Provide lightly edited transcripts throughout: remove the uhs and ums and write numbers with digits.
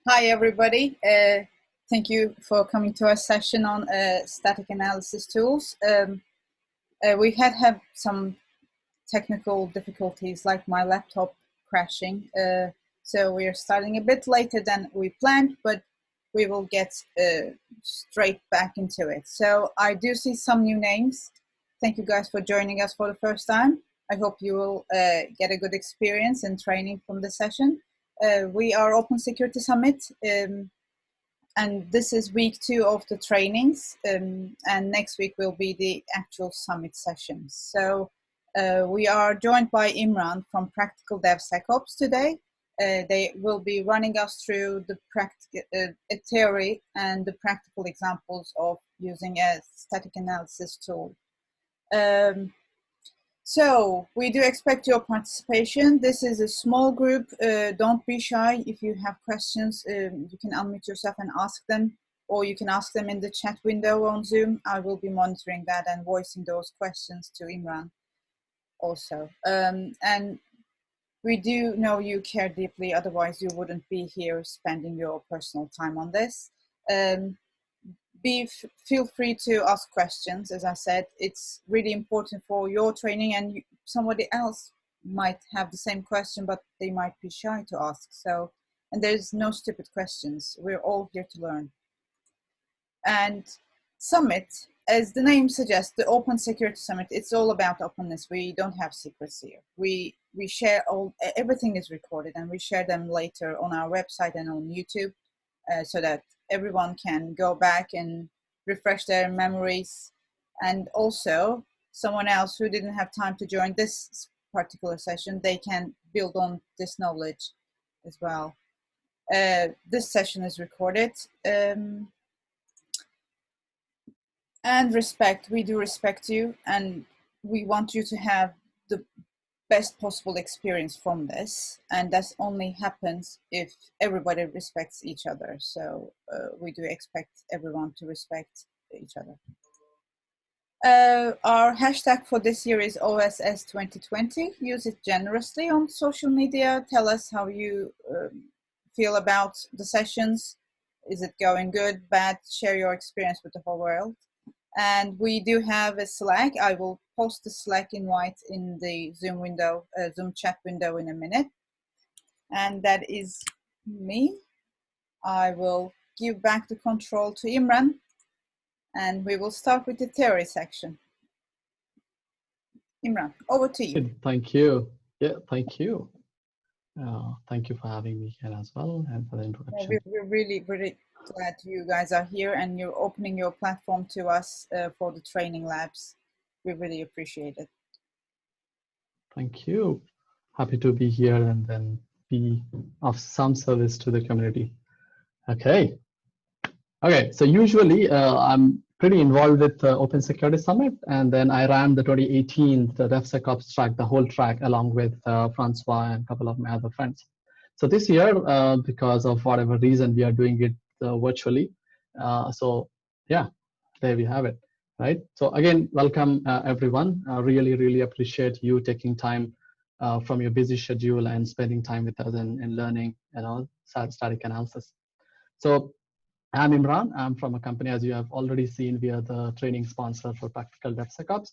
Hi, everybody. Thank you for coming to our session on static analysis tools. We had some technical difficulties, like my laptop crashing. So we are starting a bit later than we planned, but we will get straight back into it. So I do see some new names. Thank you guys for joining us for the first time. I hope you will get a good experience and training from the session. We are Open Security Summit, and this is week 2 of the trainings, and next week will be the actual summit session. So we are joined by Imran from Practical DevSecOps today. They will be running us through the theory and the practical examples of using a static analysis tool. So we do expect your participation. This is a small group. Don't be shy. If you have questions, you can unmute yourself and ask them, or you can ask them in the chat window on Zoom. I will be monitoring that and voicing those questions to Imran also. And we do know you care deeply, otherwise you wouldn't be here spending your personal time on this. Feel free to ask questions. As I said, it's really important for your training, and somebody else might have the same question, but they might be shy to ask. So, and there's no stupid questions. We're all here to learn. And Summit, as the name suggests, the Open Security Summit, it's all about openness. We don't have secrets here. We share everything is recorded, and we share them later on our website and on YouTube, so that everyone can go back and refresh their memories. And also, someone else who didn't have time to join this particular session, they can build on this knowledge as well. This session is recorded. And respect, we do respect you, and we want you to have the best possible experience from this, and that only happens if everybody respects each other. So we do expect everyone to respect each other. Our hashtag for this year is OSS 2020. Use it generously on social media. Tell us how you feel about the sessions. Is it going good, bad? Share your experience with the whole world. And we do have a Slack. I will post the Slack invite in the Zoom window, Zoom chat window in a minute. And that is me. I will give back the control to Imran, and we will start with the theory section. Imran, over to you. Thank you. Yeah, thank you. Thank you for having me here as well, and for the introduction. We're really glad you guys are here, and you're opening your platform to us for the training labs. We really appreciate it. Thank you. Happy to be here and then be of some service to the community. Okay. So usually I'm pretty involved with the Open Security Summit, and then I ran the 2018 the DevSecOps track, the whole track, along with Francois and a couple of my other friends. So this year, because of whatever reason, we are doing it virtually. So yeah, there we have it, right? So again, welcome everyone. I really appreciate you taking time from your busy schedule and spending time with us and learning, static analysis. So I'm Imran. I'm from a company, as you have already seen, we are the training sponsor for Practical DevSecOps.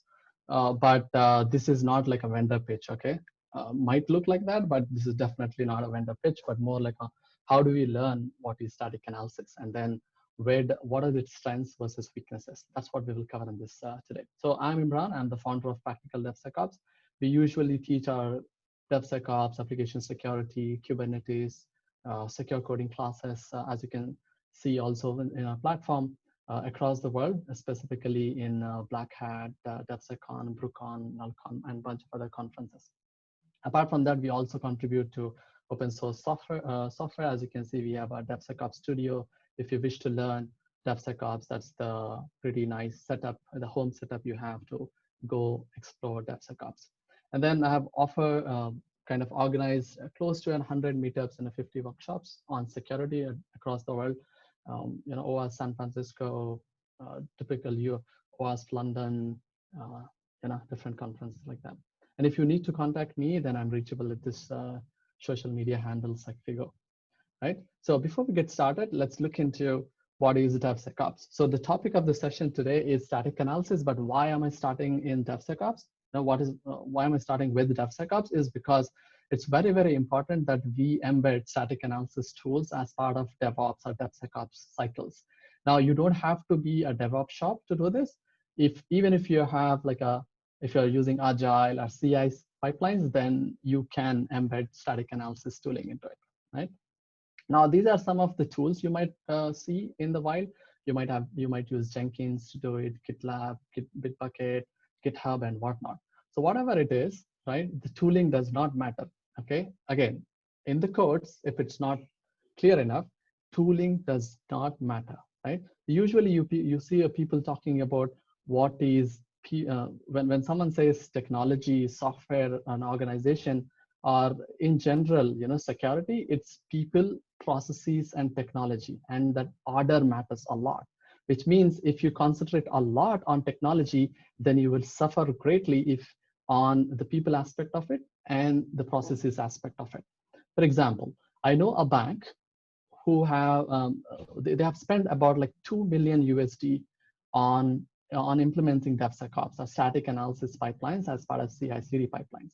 But this is not like a vendor pitch, okay? Might look like that, but this is definitely not a vendor pitch, but more like how do we learn what is static analysis, and then what are its strengths versus weaknesses? That's what we will cover in this today. So I'm Imran. I'm the founder of Practical DevSecOps. We usually teach our DevSecOps, application security, Kubernetes, secure coding classes, as you can see also in our platform across the world, specifically in Black Hat, DevSecCon, BruCon, NullCon, and a bunch of other conferences. Apart from that, we also contribute to open source software. As you can see, we have our DevSecOps studio. If you wish to learn DevSecOps, that's the pretty nice setup, the home setup you have to go explore DevSecOps. And then I have kind of organized close to 100 meetups and 50 workshops on security across the world. OWASP San Francisco, typical OWASP London, different conferences like that. And if you need to contact me, then I'm reachable at this social media handles like Figo. right? So before we get started, let's look into what is DevSecOps. So the topic of the session today is static analysis, but why am I starting in DevSecOps? Now, why am I starting with DevSecOps is because it's very, very important that we embed static analysis tools as part of DevOps or DevSecOps cycles. Now, you don't have to be a DevOps shop to do this. Even if you have if you're using Agile or CI pipelines, then you can embed static analysis tooling into it, right? Now, these are some of the tools you might see in the wild. You might use Jenkins to do it, GitLab, Bitbucket, GitHub, and whatnot. So whatever it is, right, the tooling does not matter, okay? Again, in the codes, if it's not clear enough, tooling does not matter, right? Usually you see people talking about what is, when someone says technology, software, an organization, or in general, security, it's people, processes, and technology, and that order matters a lot, which means if you concentrate a lot on technology, then you will suffer greatly if on the people aspect of it and the processes aspect of it. For example, I know a bank who have they have spent about like 2 million USD on implementing DevSecOps or static analysis pipelines as part of CI/CD pipelines.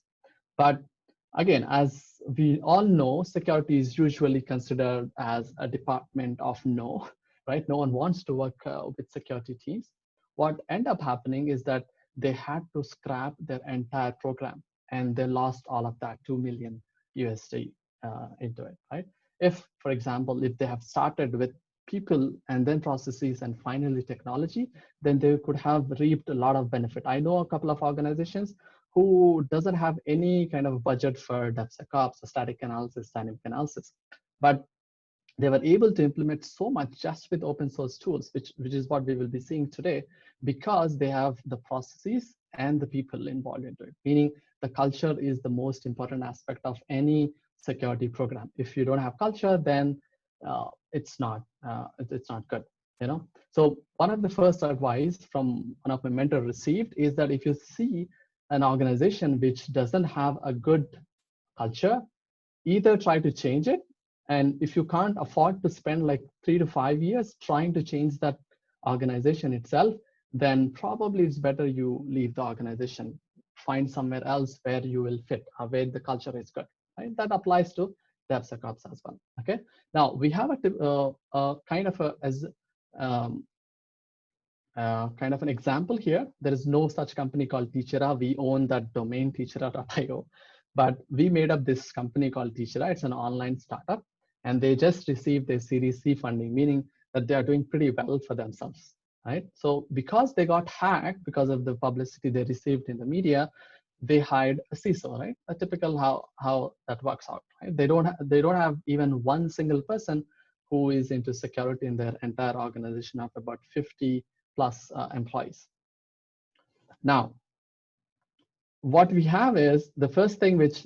But again, as we all know, security is usually considered as a department of no, right? No one wants to work with security teams. What ended up happening is that they had to scrap their entire program, and they lost all of that 2 million USD into it, right? If, for example, if they have started with people and then processes and finally technology, then they could have reaped a lot of benefit. I know a couple of organizations who doesn't have any kind of budget for DevSecOps, static analysis, dynamic analysis, but they were able to implement so much just with open source tools, which is what we will be seeing today, because they have the processes and the people involved into it. Meaning the culture is the most important aspect of any security program. If you don't have culture, then it's not good. So one of the first advice from one of my mentors received is that if you see an organization which doesn't have a good culture, either try to change it, and if you can't afford to spend like 3 to 5 years trying to change that organization itself, then probably it's better you leave the organization, find somewhere else where you will fit, where the culture is good, right? That applies to DevSecOps as well. Okay, now we have a kind of kind of an example here. There is no such company called Teachera. We own that domain, teachera.io, but we made up this company called Teachera. It's an online startup, and they just received their Series C funding, meaning that they are doing pretty well for themselves, right? So because they got hacked, because of the publicity they received in the media, they hired a CISO, right? A typical how that works out, right? They don't have even one single person who is into security in their entire organization of about 50 plus employees. Now, what we have is the first thing which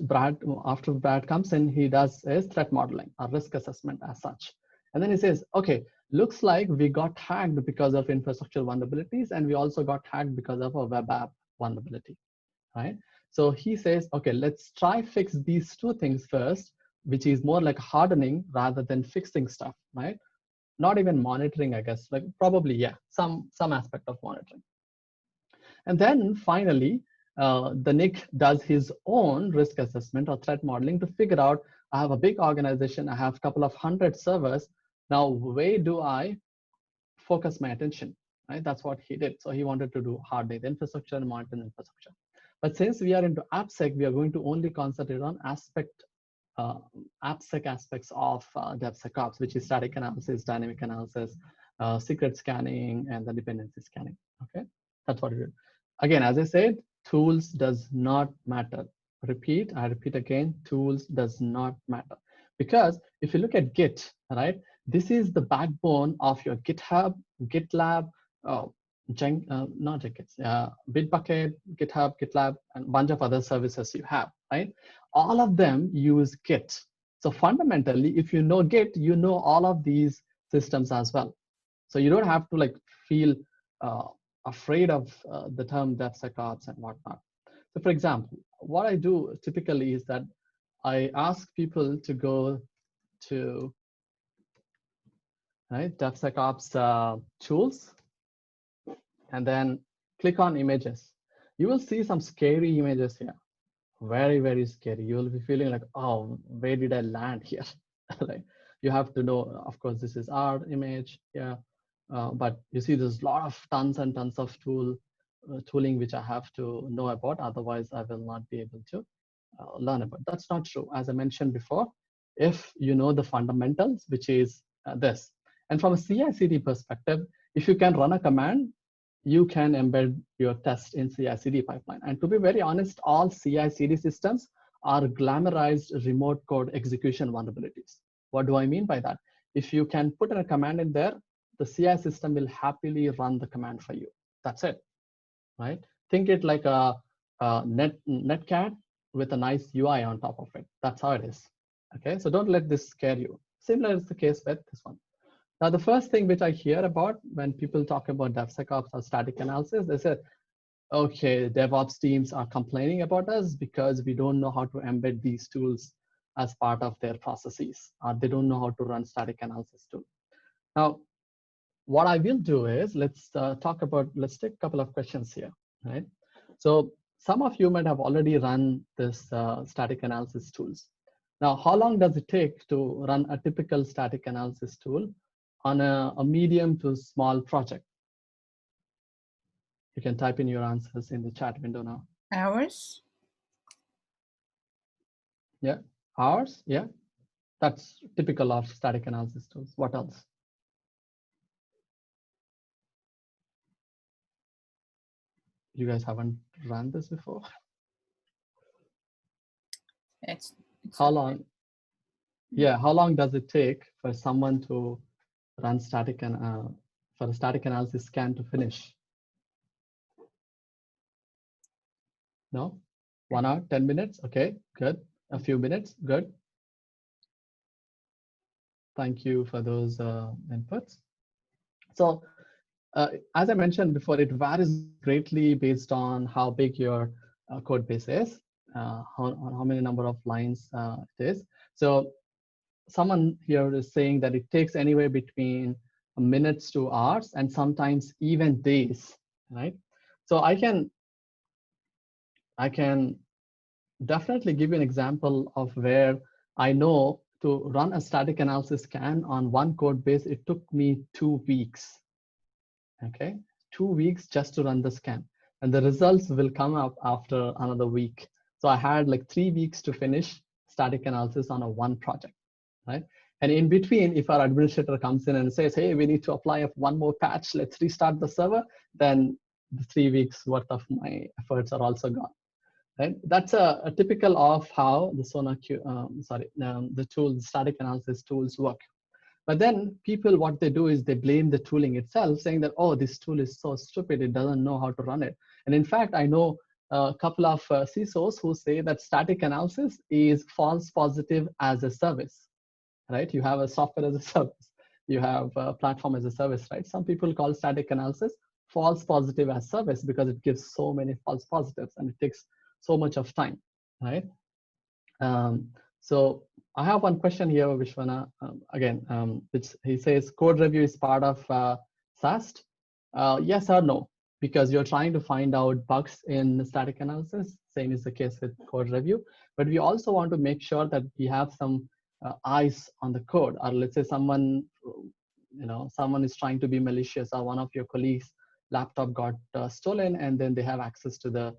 after Brad comes in, he does is threat modeling or risk assessment as such. And then he says, okay, looks like we got hacked because of infrastructure vulnerabilities, and we also got hacked because of a web app vulnerability, right? So he says, okay, let's try fix these two things first, which is more like hardening rather than fixing stuff, right? Not even monitoring, I guess, like probably, yeah, some aspect of monitoring. And then finally, the Nick does his own risk assessment or threat modeling to figure out, I have a big organization, I have a couple of 100 servers. Now, where do I focus my attention, right? That's what he did. So he wanted to do hardening the infrastructure and monitoring infrastructure. But since we are into AppSec, we are going to only concentrate on AppSec aspects of DevSecOps, which is static analysis, dynamic analysis, secret scanning, and the dependency scanning. Okay, that's what we do. Again, as I said, tools does not matter. I repeat again, tools does not matter. Because if you look at Git, right, this is the backbone of your GitHub, GitLab, not Jenkins, Bitbucket, GitHub, GitLab, and a bunch of other services you have, right? All of them use Git. So fundamentally, if you know Git, you know all of these systems as well. So you don't have to like feel afraid of the term DevSecOps and whatnot. So for example, what I do typically is that I ask people to go to right? DevSecOps tools, and then click on images. You will see some scary images here. Very, very scary. You will be feeling like, oh, where did I land here? Like, you have to know, of course, this is our image here, but you see there's a lot of tons and tons of tooling which I have to know about, otherwise I will not be able to learn about. That's not true. As I mentioned before, if you know the fundamentals, which is this. And from a CI/CD perspective, if you can run a command, you can embed your test in CI/CD pipeline. And to be very honest, all CI/CD systems are glamorized remote code execution vulnerabilities. What do I mean by that? If you can put in a command in there, the CI system will happily run the command for you. That's it, right? Think it like a netcat with a nice UI on top of it. That's how it is. Okay, so don't let this scare you. Similar is the case with this one. Now, the first thing which I hear about when people talk about DevSecOps or static analysis, they say, okay, DevOps teams are complaining about us because we don't know how to embed these tools as part of their processes, or they don't know how to run static analysis tool. Now, what I will do is let's take a couple of questions here, right? So some of you might have already run this static analysis tools. Now, how long does it take to run a typical static analysis tool on a medium to small project? You can type in your answers in the chat window now. Hours? Yeah, hours, yeah. That's typical of static analysis tools. What else? You guys haven't run this before? It's How okay. long? Yeah, how long does it take for someone to run static and for a static analysis scan to finish? No? 1 hour, 10 minutes? Okay, good. A few minutes, good. Thank you for those inputs. So as I mentioned before, it varies greatly based on how big your code base is, how many number of lines it is. So someone here is saying that it takes anywhere between minutes to hours and sometimes even days, right? So I can definitely give you an example of where I know to run a static analysis scan on one code base, it took me 2 weeks. Okay, 2 weeks just to run the scan. And the results will come up after another week. So I had like 3 weeks to finish static analysis on a one project, right? And in between, if our administrator comes in and says, hey, we need to apply one more patch, let's restart the server, then the 3 weeks worth of my efforts are also gone. Right? That's a typical of how the the static analysis tools work. But then people, what they do is they blame the tooling itself, saying that, oh, this tool is so stupid, it doesn't know how to run it. And in fact, I know a couple of CISOs who say that static analysis is false positive as a service, right? You have a software as a service, you have a platform as a service, right? Some people call static analysis false positive as service because it gives so many false positives and it takes so much of time, right? So I have one question here, Vishwana, which he says code review is part of SAST. Yes or no? Because you're trying to find out bugs in static analysis. Same is the case with code review. But we also want to make sure that we have some eyes on the code. Or let's say someone is trying to be malicious, or one of your colleagues' laptop got stolen, and then they have access to the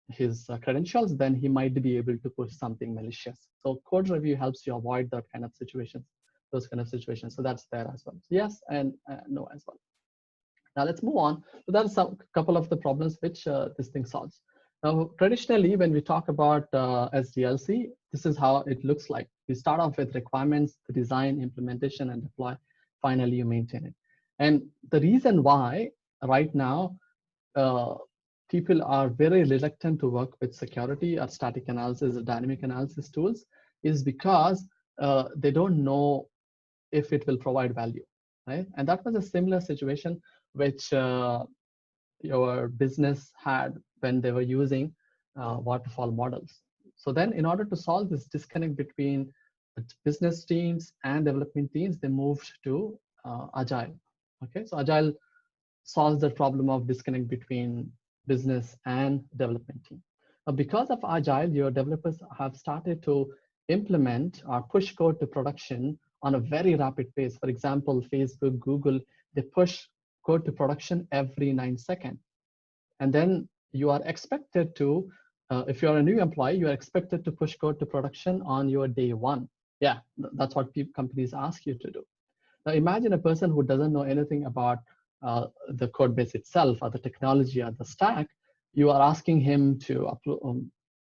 his credentials, then he might be able to push something malicious. So code review helps you avoid that kind of situations, those kind of situations. So that's there as well. Yes and no as well. Now let's move on. So that's a couple of the problems which this thing solves. Now, traditionally, when we talk about SDLC, this is how it looks like. We start off with requirements, the design, implementation, and deploy. Finally, you maintain it. And the reason why right now people are very reluctant to work with security or static analysis or dynamic analysis tools is because they don't know if it will provide value, right? And that was a similar situation which your business had when they were using waterfall models. So then in order to solve this disconnect between business teams and development teams, they moved to Agile. Okay, so Agile solves the problem of disconnect between business and development team. Now, because of Agile, your developers have started to implement or push code to production on a very rapid pace. For example, Facebook, Google, they push code to production every 9 seconds. And then you are expected to, if you're a new employee, you are expected to push code to production on your day one. Yeah, that's what companies ask you to do. Now imagine a person who doesn't know anything about the code base itself or the technology or the stack. You are asking him to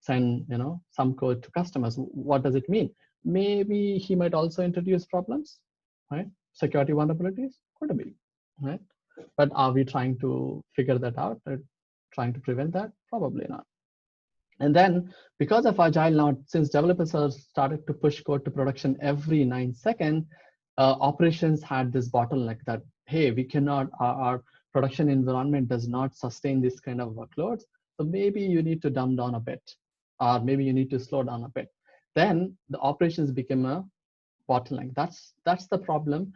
send some code to customers. What does it mean? Maybe he might also introduce problems, right? Security vulnerabilities, could be, right? But are we trying to figure that out? Or trying to prevent that? Probably not. And then because of Agile now, since developers have started to push code to production every 9 seconds, operations had this bottleneck that, hey, we cannot, our production environment does not sustain this kind of workloads. So maybe you need to dumb down a bit, or maybe you need to slow down a bit. Then the operations became a bottleneck. That's the problem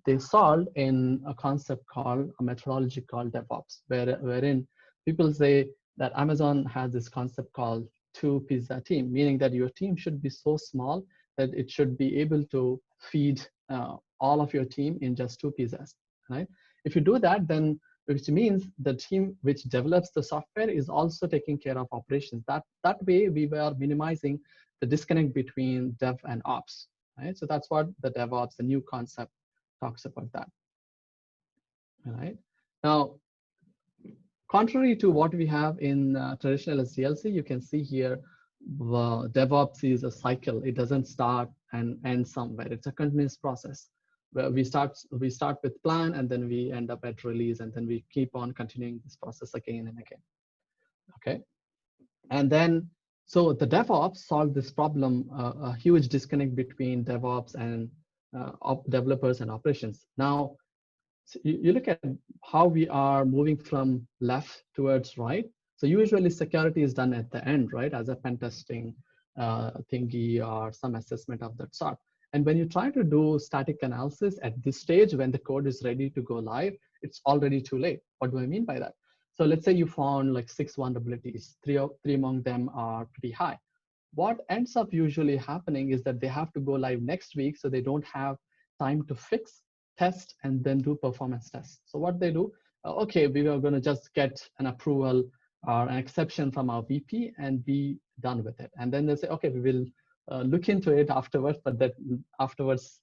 they solved in a concept called, a methodology called DevOps, wherein people say that Amazon has this concept called two-pizza team, meaning that your team should be so small that it should be able to feed all of your team in just 2 pizzas, right? If you do that, then which means the team which develops the software is also taking care of operations. That way we were minimizing the disconnect between dev and ops, right? So that's what the DevOps, the new concept, talks about that. All right. Now, contrary to what we have in traditional SDLC, you can see here, DevOps is a cycle. It doesn't start and end somewhere. It's a continuous process where we start with plan, and then we end up at release, and then we keep on continuing this process again and again. Okay. And then, so the DevOps solved this problem, a huge disconnect between DevOps and developers and operations. Now, so you look at how we are moving from left towards right. So usually security is done at the end, right? As a pen testing thingy or some assessment of that sort. And when you try to do static analysis at this stage, when the code is ready to go live, it's already too late. What do I mean by that? So let's say you found like 6 vulnerabilities, three among them are pretty high. What ends up usually happening is that they have to go live next week, so they don't have time to fix, test, and then do performance tests. So what they do, okay, we are going to just get an approval or an exception from our VP and be done with it. And then they say, okay, we will look into it afterwards, but that afterwards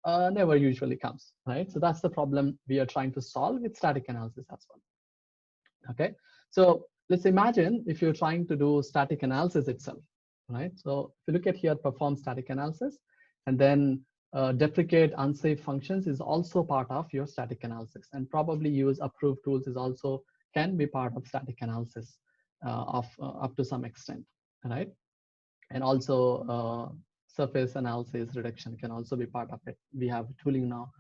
never usually comes, right? So that's the problem we are trying to solve with static analysis as well. Okay, so let's imagine if you're trying to do static analysis itself, right? So if you look at here, perform static analysis, and then deprecate unsafe functions is also part of your static analysis, and probably use approved tools is also can be part of static analysis up to some extent, right? And also surface analysis reduction can also be part of it. We have tooling now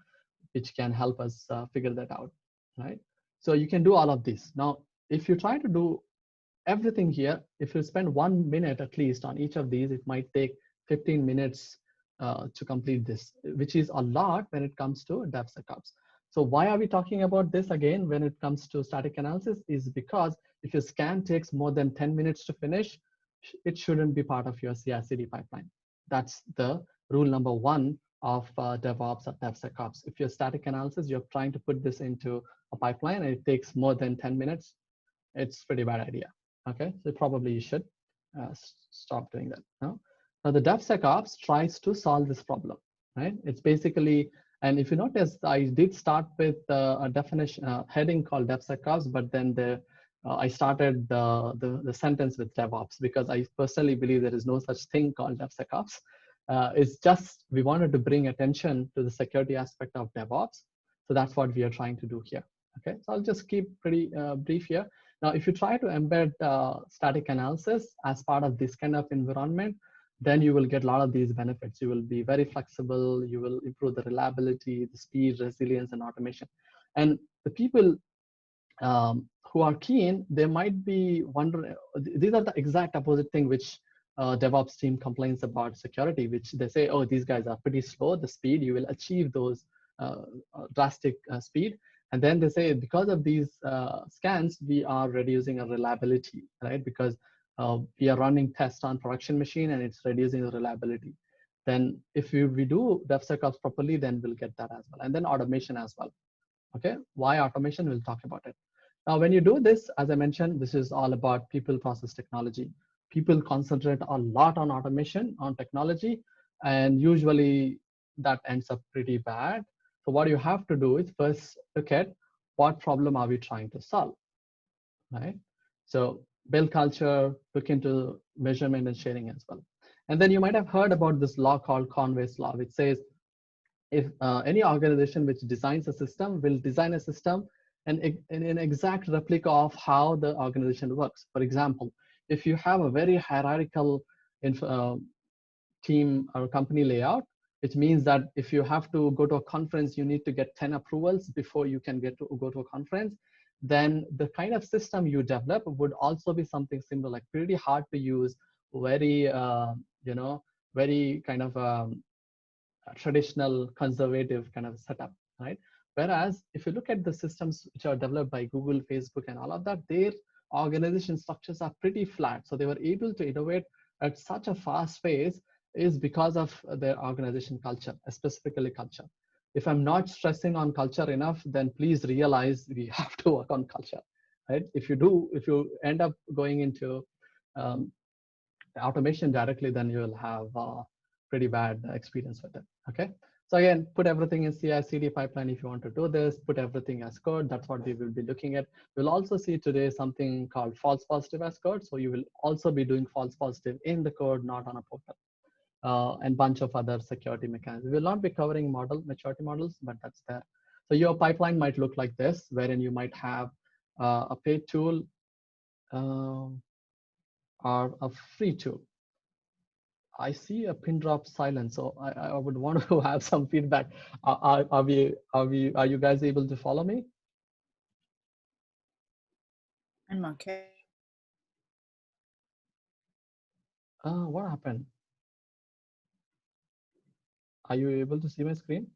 which can help us figure that out, right? So you can do all of this. Now, if you try to do everything here, if you spend 1 minute at least on each of these, it might take 15 minutes to complete this, which is a lot when it comes to DevSecOps. So why are we talking about this again when it comes to static analysis is because if your scan takes more than 10 minutes to finish, it shouldn't be part of your CI/CD pipeline. That's the rule number 1 of DevOps or DevSecOps. If your static analysis, you're trying to put this into a pipeline and it takes more than 10 minutes, it's a pretty bad idea. Okay, so probably you should stop doing that. No? Now the DevSecOps tries to solve this problem, right? It's basically, and if you notice, I did start with a definition heading called DevSecOps, but then I started the sentence with DevOps because I personally believe there is no such thing called DevSecOps. It's just we wanted to bring attention to the security aspect of DevOps. So that's what we are trying to do here. Okay, so I'll just keep pretty brief here. Now, if you try to embed static analysis as part of this kind of environment, then you will get a lot of these benefits. You will be very flexible. You will improve the reliability, the speed, resilience, and automation. And the people who are keen, they might be wondering, these are the exact opposite thing which DevOps team complains about security, which they say, oh, these guys are pretty slow, the speed, you will achieve those drastic speed. And then they say, because of these scans, we are reducing our reliability, right? Because we are running tests on production machine and it's reducing the reliability. Then if we do DevSecOps properly, then we'll get that as well. And then automation as well. Okay, why automation? We'll talk about it. Now, when you do this, as I mentioned, this is all about people, process, technology. People concentrate a lot on automation, on technology, and usually that ends up pretty bad. So what you have to do is first look at what problem are we trying to solve, right? So build culture, look into measurement and sharing as well. And then you might have heard about this law called Conway's Law, which says if any organization which designs a system will design a system and an exact replica of how the organization works. For example, if you have a very hierarchical team or company layout, which means that if you have to go to a conference, you need to get 10 approvals before you can go to a conference, then the kind of system you develop would also be something similar, like pretty hard to use, very, very kind of traditional conservative kind of setup, right? Whereas if you look at the systems which are developed by Google, Facebook, and all of that, their organization structures are pretty flat. So they were able to innovate at such a fast pace is because of their organization culture, specifically culture. If I'm not stressing on culture enough, then please realize we have to work on culture, right? If you end up going into automation directly, then you'll have pretty bad experience with it, okay? So again, put everything in CI/CD pipeline if you want to do this, put everything as code. That's what we will be looking at. We'll also see today something called false positive as code. So you will also be doing false positive in the code, not on a portal. And bunch of other security mechanisms. We will not be covering maturity models, but that's there. So your pipeline might look like this, wherein you might have a paid tool or a free tool. I see a pin drop silence, so I would want to have some feedback. Are you guys able to follow me? I'm okay. What happened? Are you able to see my screen?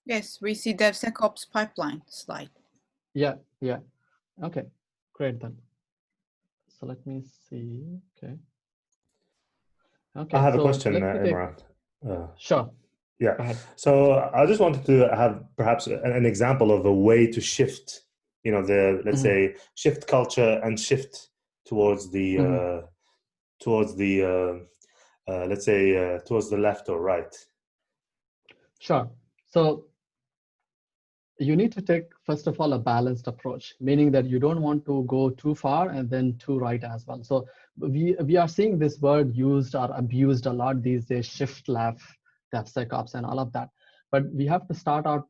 Yes, we see DevSecOps pipeline slide. Yeah. Okay, great then. So let me see. Okay. I have a question, Imran. Sure. Yeah. So I just wanted to have perhaps an example of a way to shift, let's say, shift culture and shift towards the let's say towards the left or right. Sure. So you need to take, first of all, a balanced approach, meaning that you don't want to go too far and then too right as well. So we are seeing this word used or abused a lot these days, shift left, DevSecOps, and all of that. But we have to start off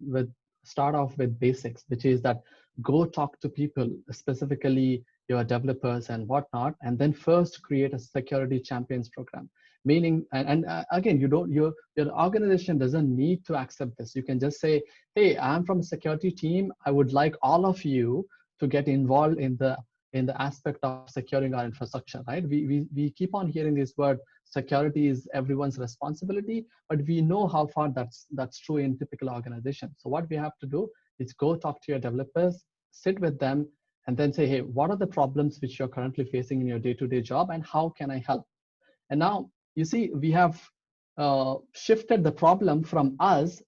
with basics, which is that go talk to people, specifically your developers and whatnot, and then first create a security champions program. Meaning, and again, your organization doesn't need to accept this. You can just say, hey, I'm from a security team. I would like all of you to get involved in the aspect of securing our infrastructure, right? We keep on hearing this word, security is everyone's responsibility, but we know how far that's true in typical organizations. So what we have to do is go talk to your developers, sit with them, and then say, hey, what are the problems which you're currently facing in your day-to-day job, and how can I help? And now, you see, we have shifted the problem from us,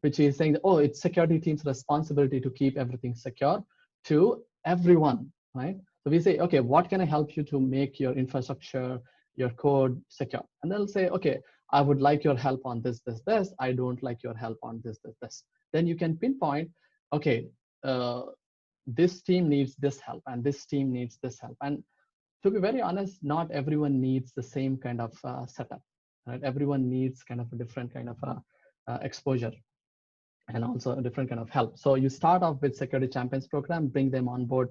which is saying, oh, it's security team's responsibility to keep everything secure, to everyone, right? So we say, okay, what can I help you to make your infrastructure, your code secure? And they'll say, okay, I would like your help on this. I don't like your help on this. Then you can pinpoint, okay, this team needs this help and this team needs this help. And to be very honest, not everyone needs the same kind of setup, right? Everyone needs kind of a different kind of exposure and also a different kind of help. So you start off with security champions program, bring them on board,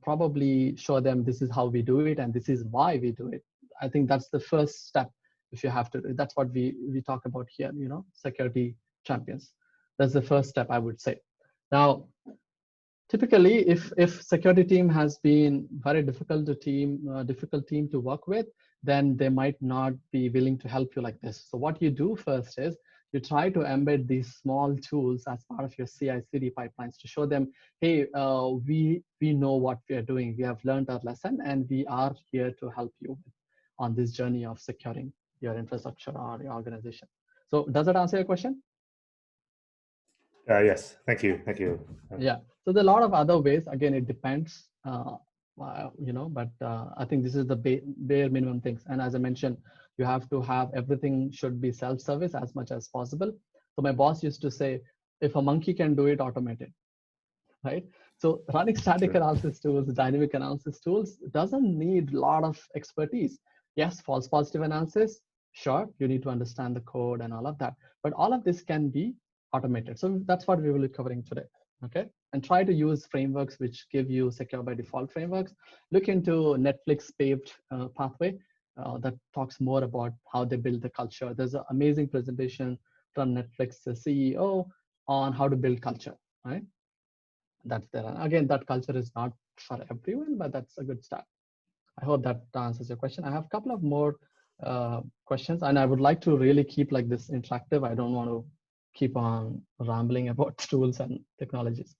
probably show them this is how we do it and this is why we do it. I think that's the first step if you have to. That's what we talk about here, security champions. That's the first step, I would say. Now, typically, if security team has been very difficult team to work with, then they might not be willing to help you like this. So what you do first is you try to embed these small tools as part of your CI/CD pipelines to show them, hey, we know what we are doing. We have learned our lesson, and we are here to help you on this journey of securing your infrastructure or your organization. So does that answer your question? Yes, thank you. Yeah, so there are a lot of other ways. Again, it depends, but I think this is the bare minimum things. And as I mentioned, you have to have everything should be self-service as much as possible. So my boss used to say, if a monkey can do it, automate it, right? So running static analysis tools, dynamic analysis tools doesn't need a lot of expertise. Yes, false positive analysis, sure, you need to understand the code and all of that, but all of this can be automated. So that's what we will be covering today, okay? And try to use frameworks which give you secure by default frameworks. Look into Netflix paved pathway that talks more about how they build the culture. There's an amazing presentation from Netflix CEO on how to build culture, right? That's there. And again, that culture is not for everyone, but that's a good start. I hope that answers your question. I have a couple of more questions, and I would like to really keep like this interactive. I don't want to keep on rambling about tools and technologies.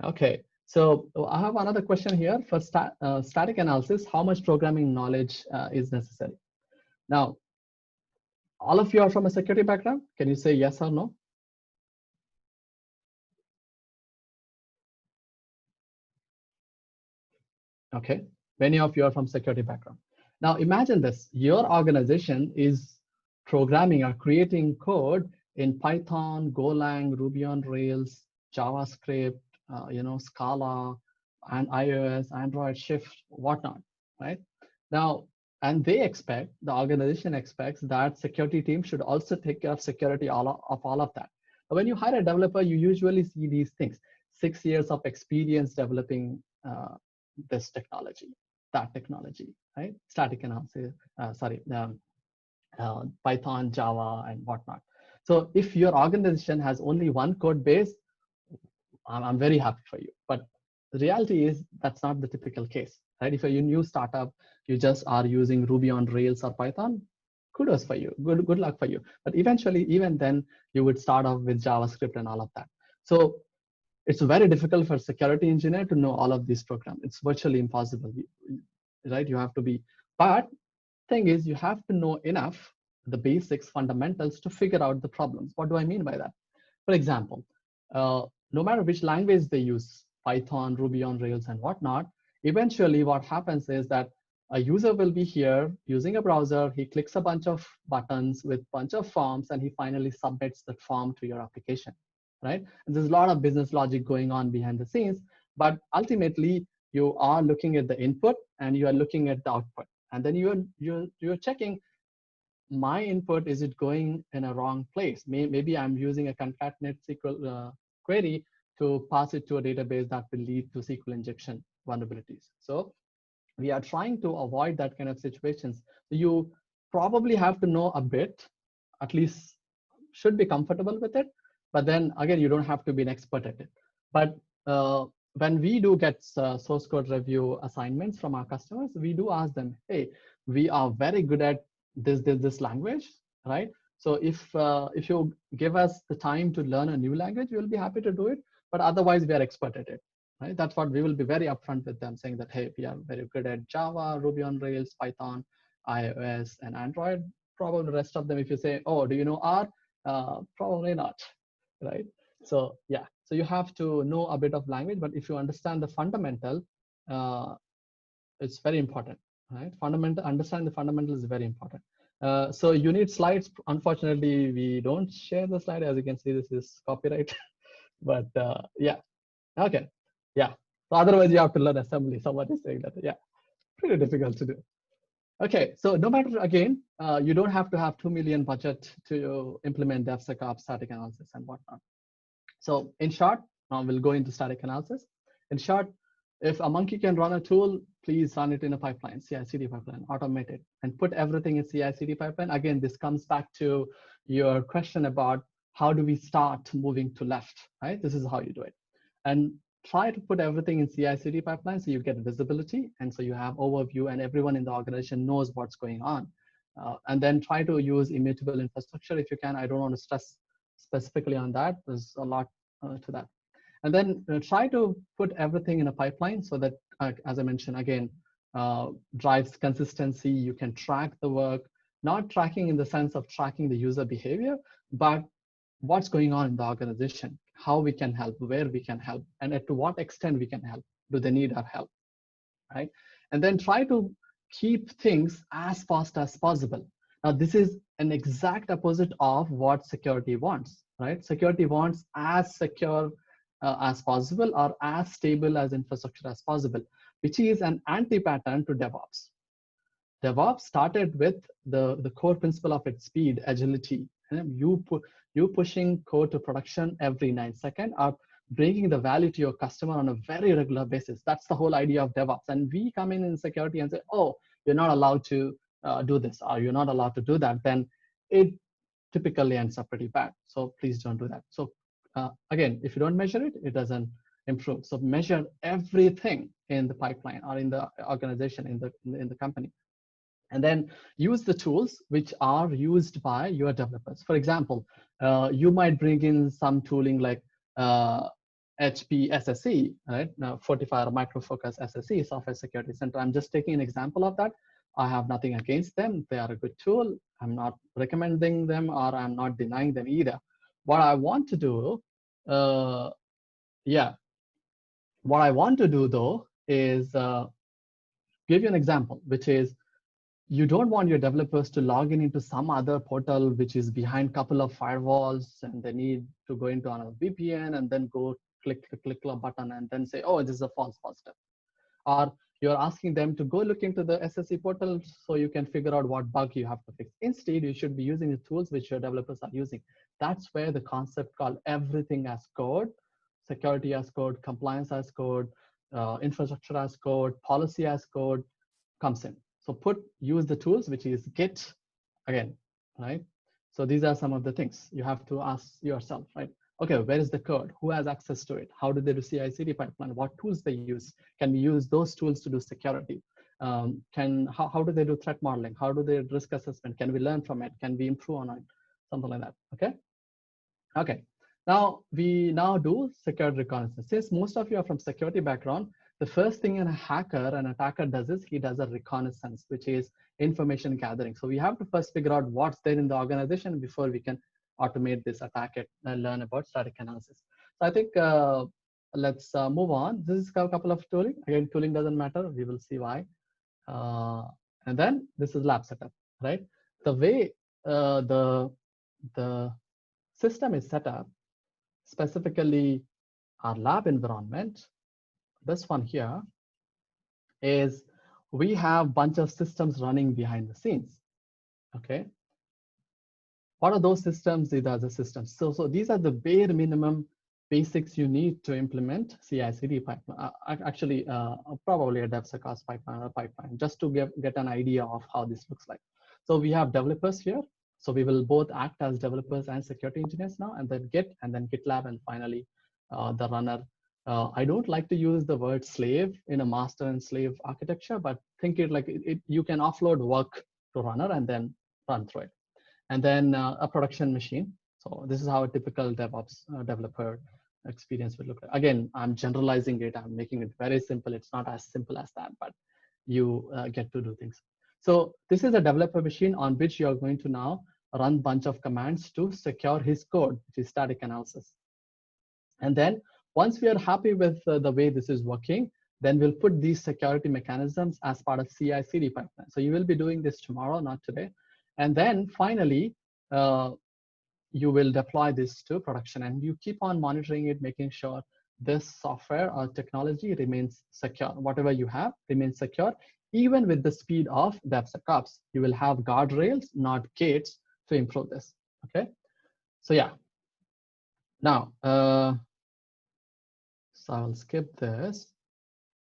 Okay, so I have another question here for static analysis. How much programming knowledge is necessary? Now, all of you are from a security background. Can you say yes or no? Okay, many of you are from security background. Now imagine this, your organization is programming or creating code in Python, Golang, Ruby on Rails, JavaScript, Scala, and iOS, Android, Shift, whatnot, right? Now, and the organization expects that security team should also take care of security of all of that. But when you hire a developer, you usually see these things, 6 years of experience developing this technology, that technology, right? Static analysis, Python, Java, and whatnot. So if your organization has only one code base, I'm very happy for you. But the reality is that's not the typical case, right? If you're a new startup, you just are using Ruby on Rails or Python, kudos for you, good luck for you. But eventually, even then, you would start off with JavaScript and all of that. So it's very difficult for a security engineer to know all of these programs. It's virtually impossible, right? You have to be, but thing is, you have to know enough, the basics, fundamentals to figure out the problems. What do I mean by that? For example, no matter which language they use, Python, Ruby on Rails, and whatnot, eventually what happens is that a user will be here using a browser, he clicks a bunch of buttons with a bunch of forms, and he finally submits that form to your application. Right? And there's a lot of business logic going on behind the scenes, but ultimately you are looking at the input and you are looking at the output, and then you're checking my input, is it going in a wrong place? Maybe I'm using a concatenate SQL query to pass it to a database that will lead to SQL injection vulnerabilities. So we are trying to avoid that kind of situations. So you probably have to know a bit, at least should be comfortable with it. But then again, you don't have to be an expert at it. But when we do get source code review assignments from our customers, we do ask them, hey, we are very good at this language, right? So if you give us the time to learn a new language, we'll be happy to do it. But otherwise, we are expert at it, right? That's what we will be very upfront with them, saying that, hey, we are very good at Java, Ruby on Rails, Python, iOS, and Android. Probably the rest of them, if you say, oh, do you know R? Probably not. Right? So yeah, so you have to know a bit of language, but if you understand the fundamental, it's very important, right? Understand the fundamental is very important. So you need slides. Unfortunately, we don't share the slide. As you can see, this is copyright, but yeah, okay, yeah. So otherwise you have to learn assembly. Someone is saying that, yeah, pretty difficult to do. Okay, so no matter, again, you don't have to have $2 million budget to implement DevSecOps, static analysis, and whatnot. So in short, we'll go into static analysis. In short, if a monkey can run a tool, please run it in a pipeline, CI/CD pipeline, automate it, and put everything in CI/CD pipeline. Again, this comes back to your question about how do we start moving to left, right? This is how you do it. And try to put everything in CI/CD pipeline so you get visibility, and so you have overview and everyone in the organization knows what's going on. And then try to use immutable infrastructure if you can. I don't want to stress specifically on that. There's a lot to that. And then try to put everything in a pipeline so that, as I mentioned again, drives consistency. You can track the work, not tracking in the sense of tracking the user behavior, but what's going on in the organization, how we can help, where we can help, and to what extent we can help. Do they need our help, right? And then try to keep things as fast as possible. Now, this is an exact opposite of what security wants, right? Security wants as secure as possible or as stable as infrastructure as possible, which is an anti-pattern to DevOps. DevOps started with the core principle of its speed, agility. You pushing code to production every 9 seconds or bringing the value to your customer on a very regular basis. That's the whole idea of DevOps. And we come in security and say, oh, you're not allowed to do this, or you're not allowed to do that. Then it typically ends up pretty bad. So please don't do that. So again, if you don't measure it, it doesn't improve. So measure everything in the pipeline or in the organization, in the company. And then use the tools which are used by your developers. For example, you might bring in some tooling like HP SSE, right? Now, Fortify or Micro Focus SSE, Software Security Center. I'm just taking an example of that. I have nothing against them. They are a good tool. I'm not recommending them or I'm not denying them either. What I want to do, what I want to do though is give you an example, which is you don't want your developers to log in into some other portal which is behind a couple of firewalls and they need to go into another VPN and then go click a button and then say, oh, this is a false positive. Or you're asking them to go look into the SSE portal so you can figure out what bug you have to fix. Instead, you should be using the tools which your developers are using. That's where the concept called everything as code, security as code, compliance as code, infrastructure as code, policy as code comes in. So use the tools, which is Git again, right? So these are some of the things you have to ask yourself, right? Okay, where is the code? Who has access to it? How do they do CI/CD pipeline? What tools they use? Can we use those tools to do security? How do they do threat modeling? How do they risk assessment? Can we learn from it? Can we improve on it? Something like that, okay? Okay, now we do security reconnaissance. Since most of you are from security background, the first thing an attacker does is he does a reconnaissance, which is information gathering. So we have to first figure out what's there in the organization before we can automate this attack and learn about static analysis. So I think let's move on. This is a couple of tooling. Again, tooling doesn't matter. We will see why. And then this is lab setup, right? The way the system is set up, specifically our lab environment, this one here is we have a bunch of systems running behind the scenes, okay? What are those systems? These are the systems. So these are the bare minimum basics you need to implement CI/CD pipeline. Actually, probably a DevSecOps pipeline or pipeline, just to get an idea of how this looks like. So we have developers here. So we will both act as developers and security engineers now, and then Git, and then GitLab, and finally the runner. I don't like to use the word slave in a master and slave architecture, but think it like you can offload work to runner and then run through it. And then a production machine. So this is how a typical DevOps developer experience would look like. Again, I'm generalizing it. I'm making it very simple. It's not as simple as that, but you get to do things. So this is a developer machine on which you're going to now run a bunch of commands to secure his code, which is static analysis. And then once we are happy with the way this is working, then we'll put these security mechanisms as part of CI/CD pipeline. So you will be doing this tomorrow, not today. And then finally, you will deploy this to production, and you keep on monitoring it, making sure this software or technology remains secure. Whatever you have remains secure, even with the speed of DevSecOps. You will have guardrails, not gates, to improve this, okay? So yeah. Now, so I'll skip this.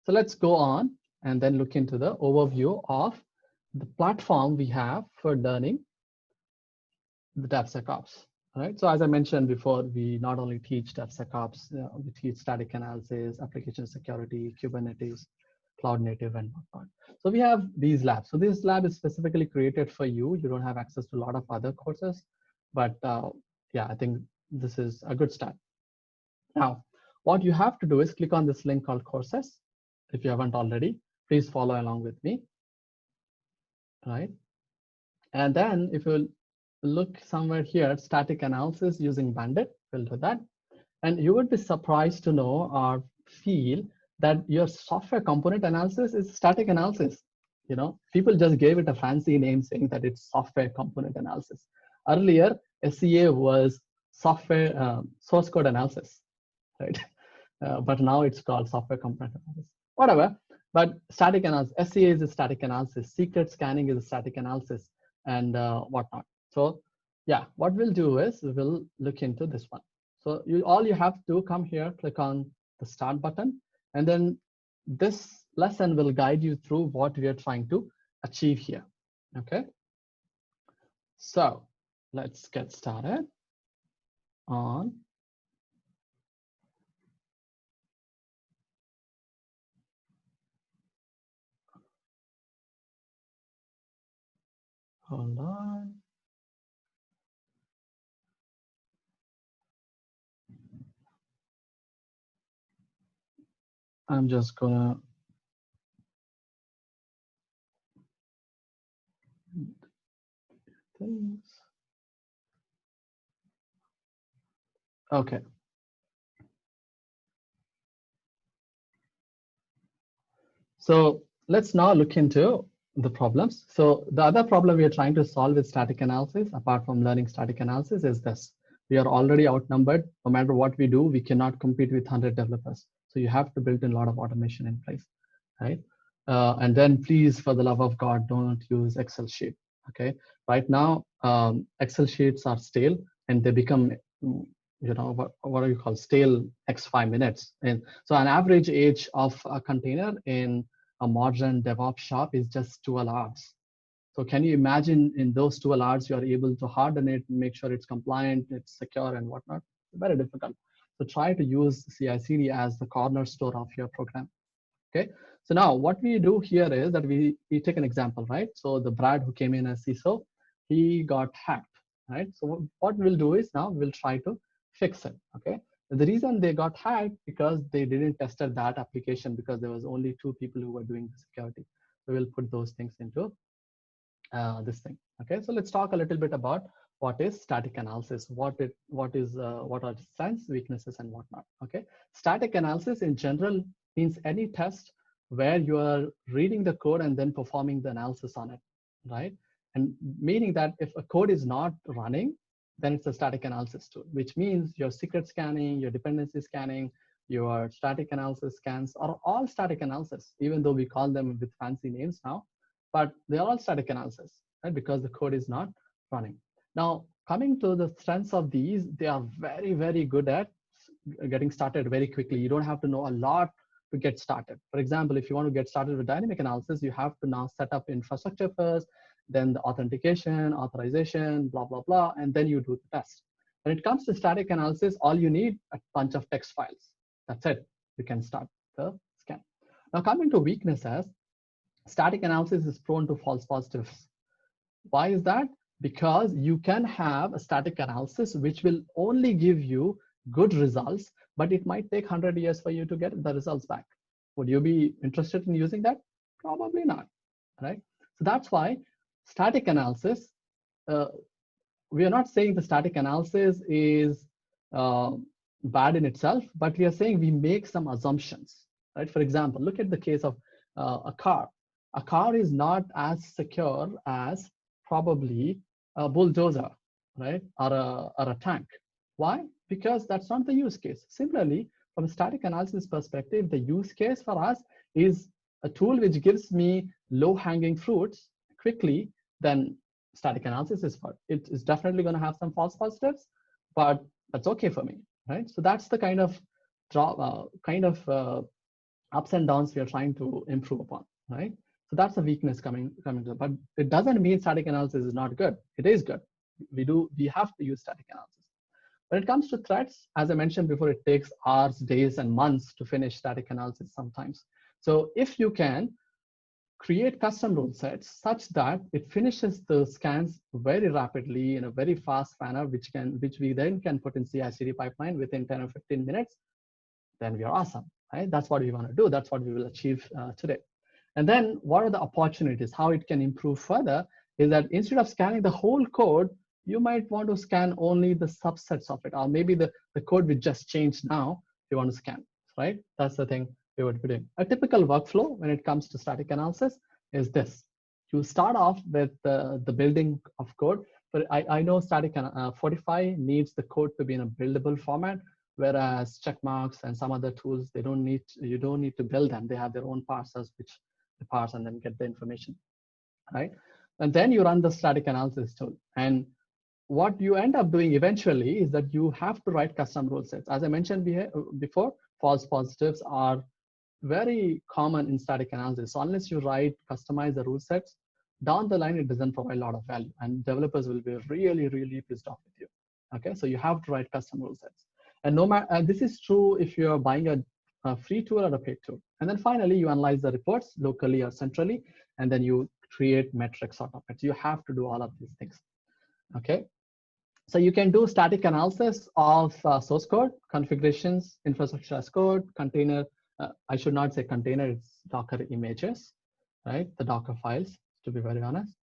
So let's go on and then look into the overview of the platform we have for learning the DevSecOps. Right. So as I mentioned before, we not only teach DevSecOps, we teach static analysis, application security, Kubernetes, cloud native, and whatnot. So we have these labs. So this lab is specifically created for you. You don't have access to a lot of other courses, but yeah, I think this is a good start. Now, what you have to do is click on this link called courses. If you haven't already, please follow along with me. Right. And then if you look somewhere here, static analysis using Bandit, we'll do that. And you would be surprised to know or feel that your software component analysis is static analysis. You know, people just gave it a fancy name saying that it's software component analysis. Earlier, SCA was software source code analysis, right? But now it's called software component analysis. Whatever. But static analysis, SCA is a static analysis. Secret scanning is a static analysis, and whatnot. So yeah, what we'll do is we'll look into this one. So all you have to come here, click on the start button, and then this lesson will guide you through what we are trying to achieve here. Okay. So let's get started on hold on. I'm just gonna things. Okay. So let's now look into the problems. So the other problem we are trying to solve with static analysis, apart from learning static analysis, is this. We are already outnumbered. No matter what we do, we cannot compete with 100 developers. So you have to build in a lot of automation in place, right? And then please, for the love of God, don't use Excel sheet, okay? Right now, Excel sheets are stale and they become, you know, what do you call stale next 5 minutes. And so an average age of a container in a modern DevOps shop is just 12 hours. So can you imagine in those 12 hours, you are able to harden it, make sure it's compliant, it's secure and whatnot? Very difficult. So try to use CI/CD as the cornerstone of your program. Okay. So now what we do here is that we take an example, right? So the Brad who came in as CISO, he got hacked, right? So what we'll do is now we'll try to fix it. Okay. The reason they got hacked because they didn't test that application because there was only 2 people who were doing the security. So we'll put those things into this thing. Okay, so let's talk a little bit about what is static analysis, what are its strengths, weaknesses, and whatnot. Okay, static analysis in general means any test where you are reading the code and then performing the analysis on it, right? And meaning that if a code is not running, then it's a static analysis tool, which means your secret scanning, your dependency scanning, your static analysis scans are all static analysis, even though we call them with fancy names now, but they're all static analysis, right? Because the code is not running. Now, coming to the strengths of these, they are very, very good at getting started very quickly. You don't have to know a lot to get started. For example, if you want to get started with dynamic analysis, you have to now set up infrastructure first, then the authentication, authorization, blah, blah, blah, and then you do the test. When it comes to static analysis, all you need a bunch of text files. That's it. You can start the scan. Now, coming to weaknesses, static analysis is prone to false positives. Why is that? Because you can have a static analysis which will only give you good results, but it might take 100 years for you to get the results back. Would you be interested in using that? Probably not, right? So that's why static analysis, we are not saying the static analysis is bad in itself, but we are saying we make some assumptions, right? For example, look at the case of a car. A car is not as secure as probably a bulldozer, right? Or a tank. Why? Because that's not the use case. Similarly, from a static analysis perspective, the use case for us is a tool which gives me low-hanging fruits quickly, then static analysis is for. It is definitely going to have some false positives, but that's okay for me, right? So that's the kind of ups and downs we are trying to improve upon, right? So that's a weakness coming to, but it doesn't mean static analysis is not good. It is good. We have to use static analysis. When it comes to threats, as I mentioned before, it takes hours, days, and months to finish static analysis sometimes. So if you can create custom rule sets such that it finishes the scans very rapidly in a very fast manner, which we then can put in CI/CD pipeline within 10 or 15 minutes, then we are awesome, right? That's what we want to do. That's what we will achieve today. And then what are the opportunities? How it can improve further is that instead of scanning the whole code, you might want to scan only the subsets of it, or maybe the code we just changed now, you want to scan, right? That's the thing we would be doing. A typical workflow when it comes to static analysis is this. You start off with the building of code, but I know static 45 needs the code to be in a buildable format, whereas checkmarks and some other tools, you don't need to build them. They have their own parsers which they parse and then get the information, right? And then you run the static analysis tool. And what you end up doing eventually is that you have to write custom rule sets. As I mentioned before, false positives are very common in static analysis. So unless you customize the rule sets, down the line, it doesn't provide a lot of value. And developers will be really, really pissed off with you. Okay, so you have to write custom rule sets. And no matter, this is true if you're buying a free tool or a paid tool. And then finally, you analyze the reports locally or centrally, and then you create metrics out of it. So you have to do all of these things. Okay, so you can do static analysis of source code, configurations, infrastructure as code, container. I should not say container, it's Docker images, right? The Docker files, to be very honest.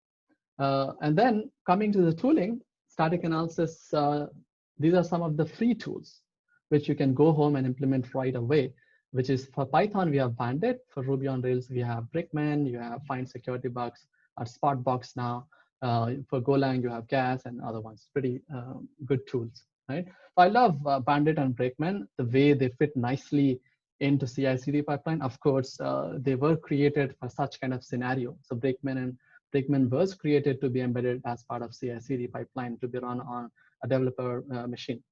And then coming to the tooling, static analysis, these are some of the free tools which you can go home and implement right away, which is for Python, we have Bandit. For Ruby on Rails, we have Brickman, you have Find Security Bugs, or Spotbox now. For Golang, you have Gas and other ones, pretty good tools, right? So I love Bandit and Brickman, the way they fit nicely into CI/CD pipeline. Of course, they were created for such kind of scenario. So Brickman was created to be embedded as part of CI/CD pipeline to be run on a developer machine,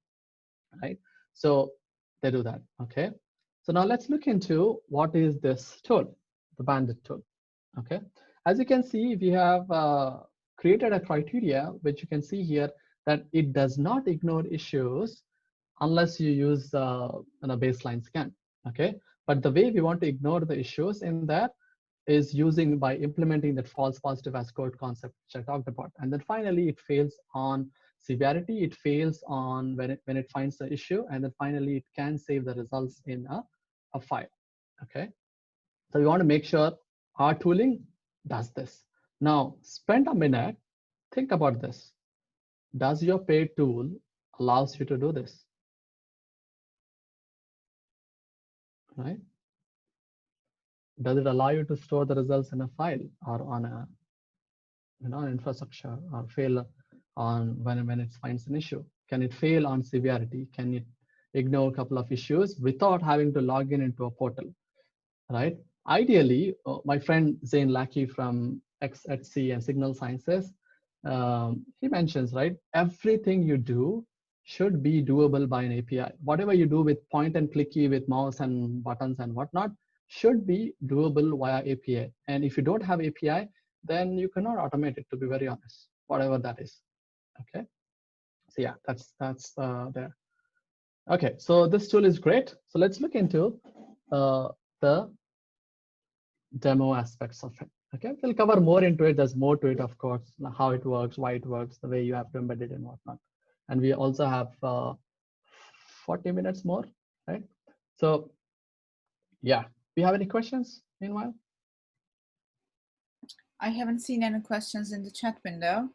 right? So they do that, okay? So now let's look into what is this tool, the Bandit tool, okay? As you can see, we have created a criteria, which you can see here, that it does not ignore issues unless you use a baseline scan, okay? But the way we want to ignore the issues in that is by implementing that false positive as code concept, which I talked about. And then finally, it fails on severity. It fails on when it finds the issue. And then finally, it can save the results in a file, okay? So we want to make sure our tooling does this. Now, spend a minute, think about this. Does your paid tool allows you to do this? Right? Does it allow you to store the results in a file or on a infrastructure, or fail on when it finds an issue? Can it fail on severity? Can it ignore a couple of issues without having to log into a portal, right? Ideally, my friend Zain Lackey from XHC and Signal Sciences, he mentions, right, everything you do should be doable by an API. Whatever you do with point and clicky with mouse and buttons and whatnot should be doable via API. And if you don't have API, then you cannot automate it, to be very honest, whatever that is, okay? So yeah, that's there. Okay, so this tool is great. So let's look into the demo aspects of it. Okay, we'll cover more into it. There's more to it, of course, how it works, why it works, the way you have to embed it and whatnot. And we also have 40 minutes more, right? So yeah, do you have any questions meanwhile? I haven't seen any questions in the chat window.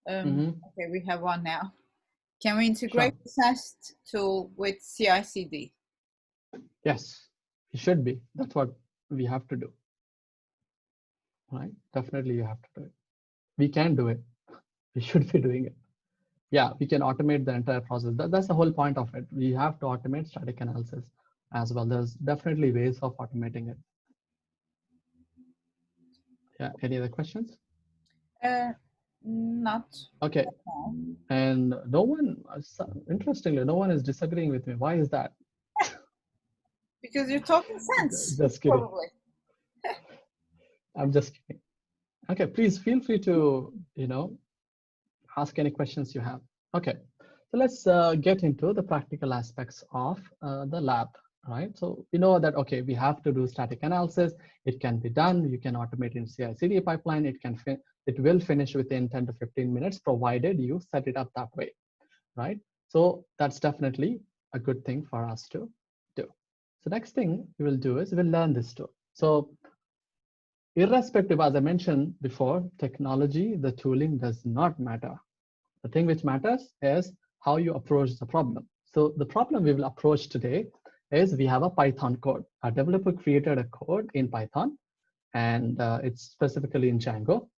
Okay, we have one now. Can we integrate the SAST tool with CI/CD? Yes, it should be. That's what we have to do. Right? Definitely you have to do it. We can do it. We should be doing it. Yeah, we can automate the entire process. That's the whole point of it. We have to automate static analysis as well. There's definitely ways of automating it. Yeah, any other questions? Not. Okay. And no one, interestingly, no one is disagreeing with me. Why is that? Because you're talking sense. Just kidding. Probably. I'm just kidding. Okay, please feel free to, ask any questions you have. Okay, So let's get into the practical aspects of the lab, right? So we know that, okay, we have to do static analysis. It can be done. You can automate in CI/CD pipeline. It will finish within 10 to 15 minutes, provided you set it up that way, right? So that's definitely a good thing for us to do. So next thing we will do is we'll learn this tool. So irrespective, as I mentioned before, technology, the tooling does not matter. The thing which matters is how you approach the problem. So the problem we will approach today is we have a Python code. Our developer created a code in Python, and it's specifically in Django.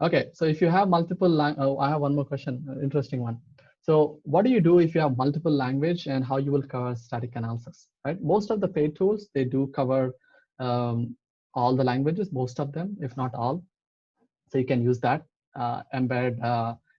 Okay, so if you have multiple, I have one more question, interesting one. So what do you do if you have multiple language, and how you will cover static analysis, right? Most of the paid tools, they do cover all the languages, most of them, if not all. So you can use that, embed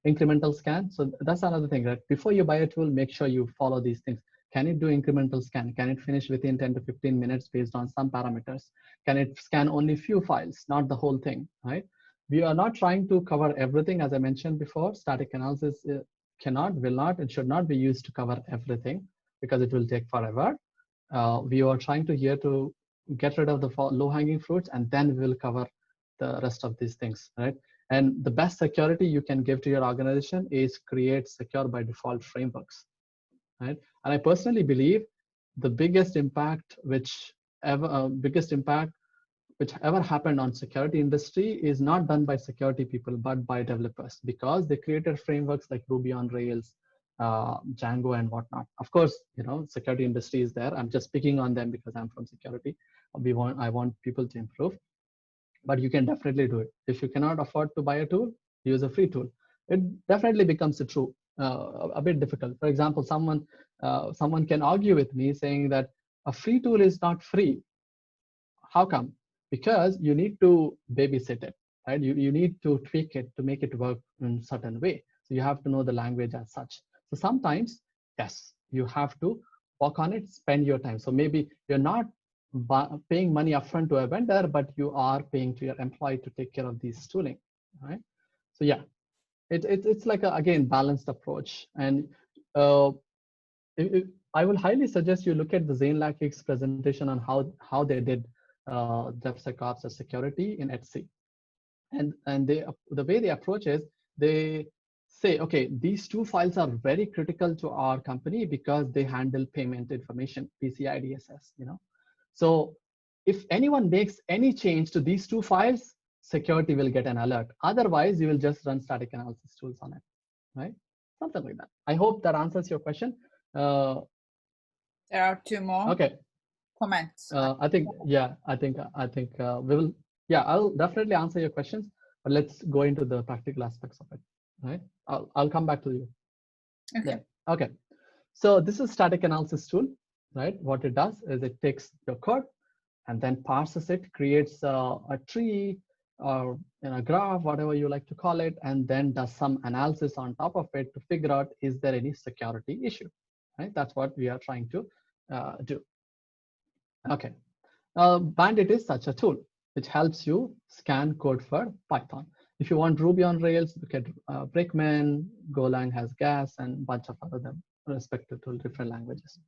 incremental scan. So that's another thing, right? Before you buy a tool, make sure you follow these things. Can it do incremental scan? Can it finish within 10 to 15 minutes based on some parameters? Can it scan only few files, not the whole thing, right? We are not trying to cover everything. As I mentioned before, static analysis cannot, will not, and should not be used to cover everything because it will take forever. We are trying to here to get rid of the low-hanging fruits, and then we will cover the rest of these things, right? And the best security you can give to your organization is create secure by default frameworks, right? And I personally believe the biggest impact which ever happened on security industry is not done by security people, but by developers, because they created frameworks like Ruby on Rails, Django, and whatnot. Of course, you know, security industry is there. I'm just picking on them because I'm from security. I want people to improve. But you can definitely do it. If you cannot afford to buy a tool, use a free tool. It definitely becomes a bit difficult. For example, someone can argue with me saying that a free tool is not free. How come? Because you need to babysit it, right? You need to tweak it to make it work in a certain way. So you have to know the language as such. So sometimes, yes, you have to work on it, spend your time. So maybe you're not paying money upfront to a vendor, but you are paying to your employee to take care of these tooling, right? So yeah, it's like a, again, balanced approach. And I will highly suggest you look at the Zane Lackey's presentation on how they did DevSecOps or security in Etsy. And the way they approach is they say, okay, these two files are very critical to our company because they handle payment information, PCI DSS, you know. So if anyone makes any change to these two files, security will get an alert. Otherwise, you will just run static analysis tools on it, right? Something like that. I hope that answers your question. There are two more. Okay. Comments. I think we will. Yeah, I'll definitely answer your questions, but let's go into the practical aspects of it, right? I'll come back to you. Okay. Yeah. Okay. So this is static analysis tool, right? What it does is it takes your code and then parses it, creates a tree or a graph, whatever you like to call it, and then does some analysis on top of it to figure out, is there any security issue, right? That's what we are trying to do. Okay. Bandit is such a tool which helps you scan code for Python. If you want Ruby on Rails, look at Brickman, Golang has Gas, and a bunch of other them respective to different languages.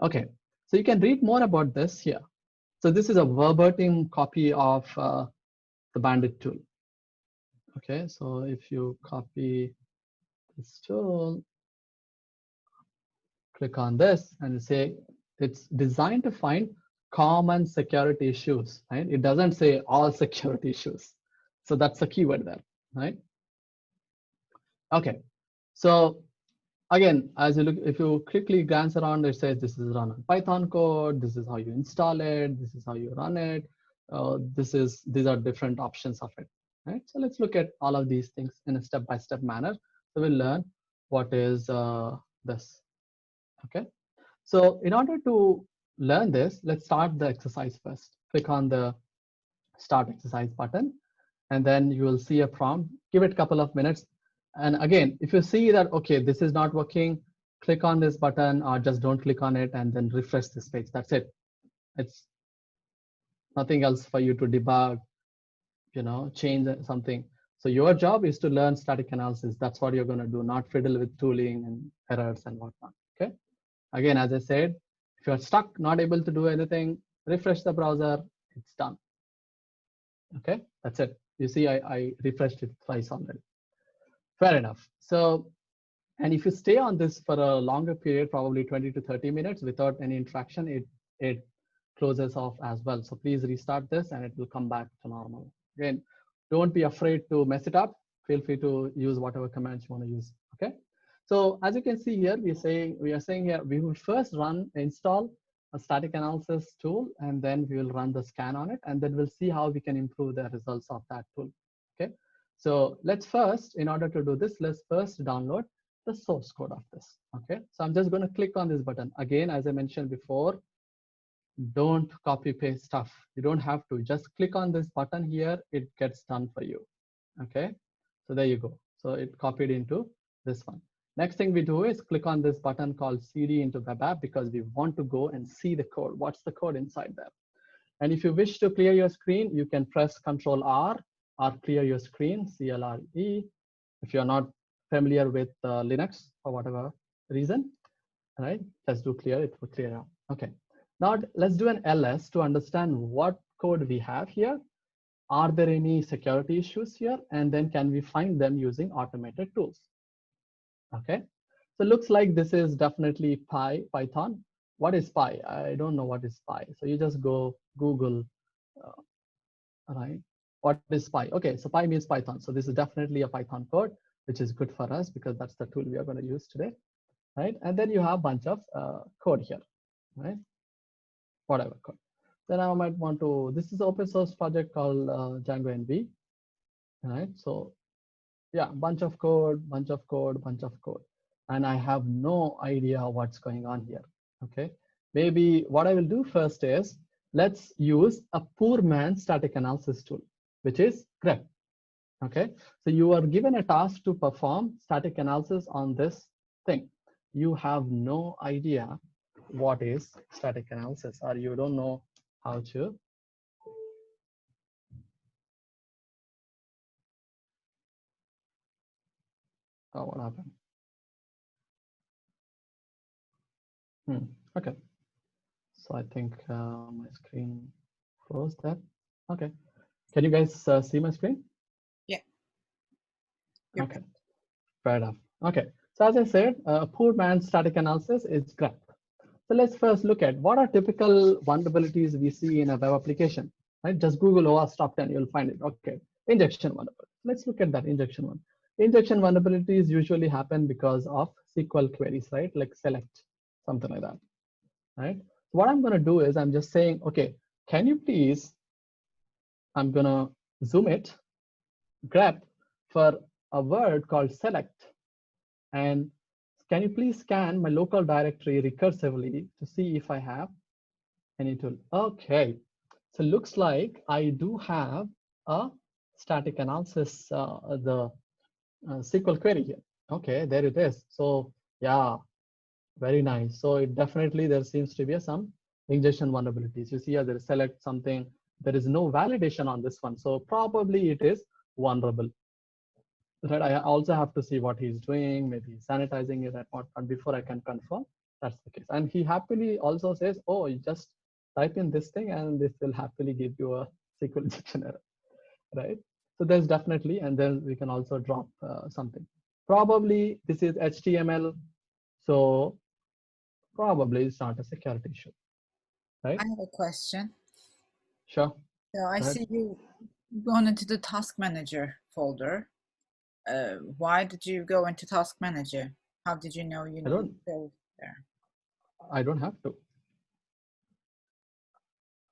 Okay, so you can read more about this here. So this is a verbatim copy of the Bandit tool. Okay, so if you copy this tool, click on this and say it's designed to find common security issues, right? It doesn't say all security issues. So that's the keyword there, right? Okay, so again, as you look, if you quickly glance around, it says this is run on Python code, this is how you install it, this is how you run it, these are different options of it, right? So let's look at all of these things in a step-by-step manner. So we'll learn what is this, okay? So in order to learn this, let's start the exercise first. Click on the start exercise button, and then you will see a prompt. Give it a couple of minutes. And again, if you see that, okay, this is not working, click on this button or just don't click on it and then refresh this page. That's it. It's nothing else for you to debug, you know, change something. So your job is to learn static analysis. That's what you're going to do, not fiddle with tooling and errors and whatnot. Okay. Again, as I said, if you're stuck, not able to do anything, refresh the browser, it's done. Okay, that's it. You see, I refreshed it twice already. Fair enough. So, and if you stay on this for a longer period, probably 20 to 30 minutes without any interaction, it closes off as well. So please restart this and it will come back to normal. Again, don't be afraid to mess it up. Feel free to use whatever commands you want to use. Okay. So as you can see here, we are saying here, we will first install a static analysis tool, and then we will run the scan on it, and then we'll see how we can improve the results of that tool. Okay. So let's first, in order to do this, let's first download the source code of this. Okay. So I'm just going to click on this button. Again, as I mentioned before, don't copy paste stuff. You don't have to. Just click on this button here. It gets done for you. Okay. So there you go. So it copied into this one. Next thing we do is click on this button called CD into web app, because we want to go and see the code. What's the code inside there? And if you wish to clear your screen, you can press Control R or clear your screen, CLRE. If you're not familiar with Linux for whatever reason, right? Let's do clear, it will clear out. Okay. Now let's do an LS to understand what code we have here. Are there any security issues here? And then can we find them using automated tools? Okay. So it looks like this is definitely Python. What is Py? I don't know what is Py. So you just go Google, right? What is Py? Okay, so Py means Python. So this is definitely a Python code, which is good for us because that's the tool we are going to use today, right? And then you have a bunch of code here, right? Whatever code. Then I might want to, this is an open source project called Django NV, right? So yeah, bunch of code, bunch of code, bunch of code. And I have no idea what's going on here, okay? Maybe what I will do first is, let's use a poor man's static analysis tool, which is grep, okay? So you are given a task to perform static analysis on this thing. You have no idea what is static analysis, or you don't know how to. Oh, what happened? Okay. So I think my screen froze there. Okay. Can you guys see my screen? Yeah. Okay. Fair enough. Okay. So as I said, poor man's static analysis is grep. So let's first look at what are typical vulnerabilities we see in a web application, right? Just Google OWASP top 10, you'll find it. Okay. Injection vulnerability. Let's look at that injection one. Injection vulnerabilities usually happen because of SQL queries, right? Like select, something like that, right? So what I'm going to do is I'm just saying, okay, can you please, I'm going to zoom it, grep for a word called select, and can you please scan my local directory recursively to see if I have any tool? Okay, so looks like I do have a static analysis, the SQL query here. Okay, there it is. So yeah, very nice. So it definitely, there seems to be some injection vulnerabilities. You see here, there is select something. There is no validation on this one. So probably it is vulnerable. Right, I also have to see what he's doing, maybe sanitizing it and whatnot before I can confirm that's the case. And he happily also says, oh, you just type in this thing and this will happily give you a SQL injection error, right? So there's definitely, and then we can also drop something. Probably this is HTML, so probably it's not a security issue, right? I have a question. Sure. So I see you gone into the task manager folder. Why did you go into task manager? How did you know you need to go there? I don't have to.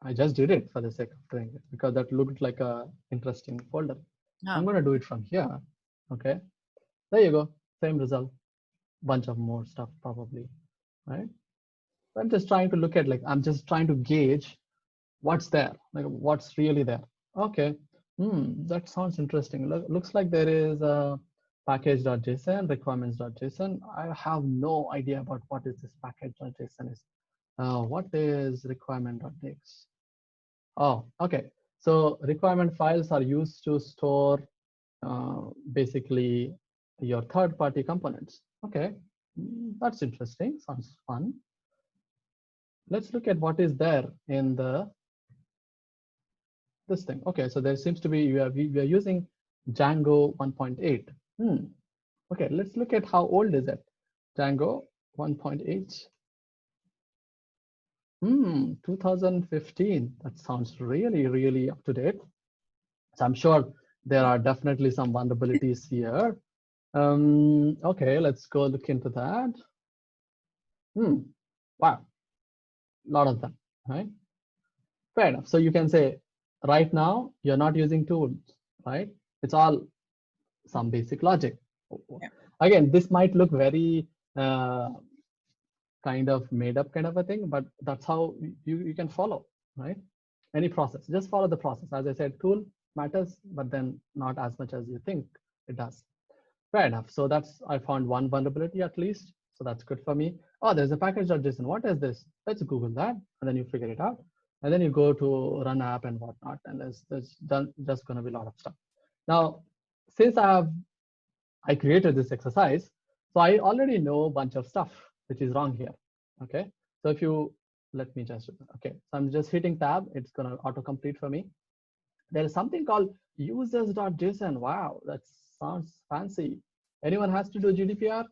I just did it for the sake of doing it because that looked like a interesting folder. Oh. I'm going to do it from here. Okay. There you go. Same result. Bunch of more stuff probably, right? I'm just trying to look at, like, I'm just trying to gauge what's there, like what's really there. Okay. That sounds interesting. Looks like there is a package.json, requirements.json. I have no idea about what is this package.json is. What is requirement.txt? Oh, okay. So requirement files are used to store basically your third-party components. Okay, that's interesting. Sounds fun. Let's look at what is there in this thing. Okay, so there seems to be we are using Django 1.8. Okay, let's look at how old is it. Django 1.8. 2015. That sounds really, really up to date. So I'm sure there are definitely some vulnerabilities here. Okay, let's go look into that. Wow, a lot of them, right? Fair enough. So you can say right now you're not using tools, right? It's all some basic logic. Yeah. Again, this might look very kind of made up kind of a thing, but that's how you can follow, right? Any process, just follow the process. As I said, tool matters, but then not as much as you think it does. Fair enough. So that's, I found one vulnerability at least. So that's good for me. Oh, there's a package.json. What is this? Let's Google that. And then you figure it out. And then you go to run app and whatnot. And there's just going to be a lot of stuff. Now, since I created this exercise, so I already know a bunch of stuff which is wrong here. Okay. So if you, let me just, okay. So I'm just hitting tab. It's going to autocomplete for me. There is something called users.json. Wow, that sounds fancy. Anyone has to do GDPR?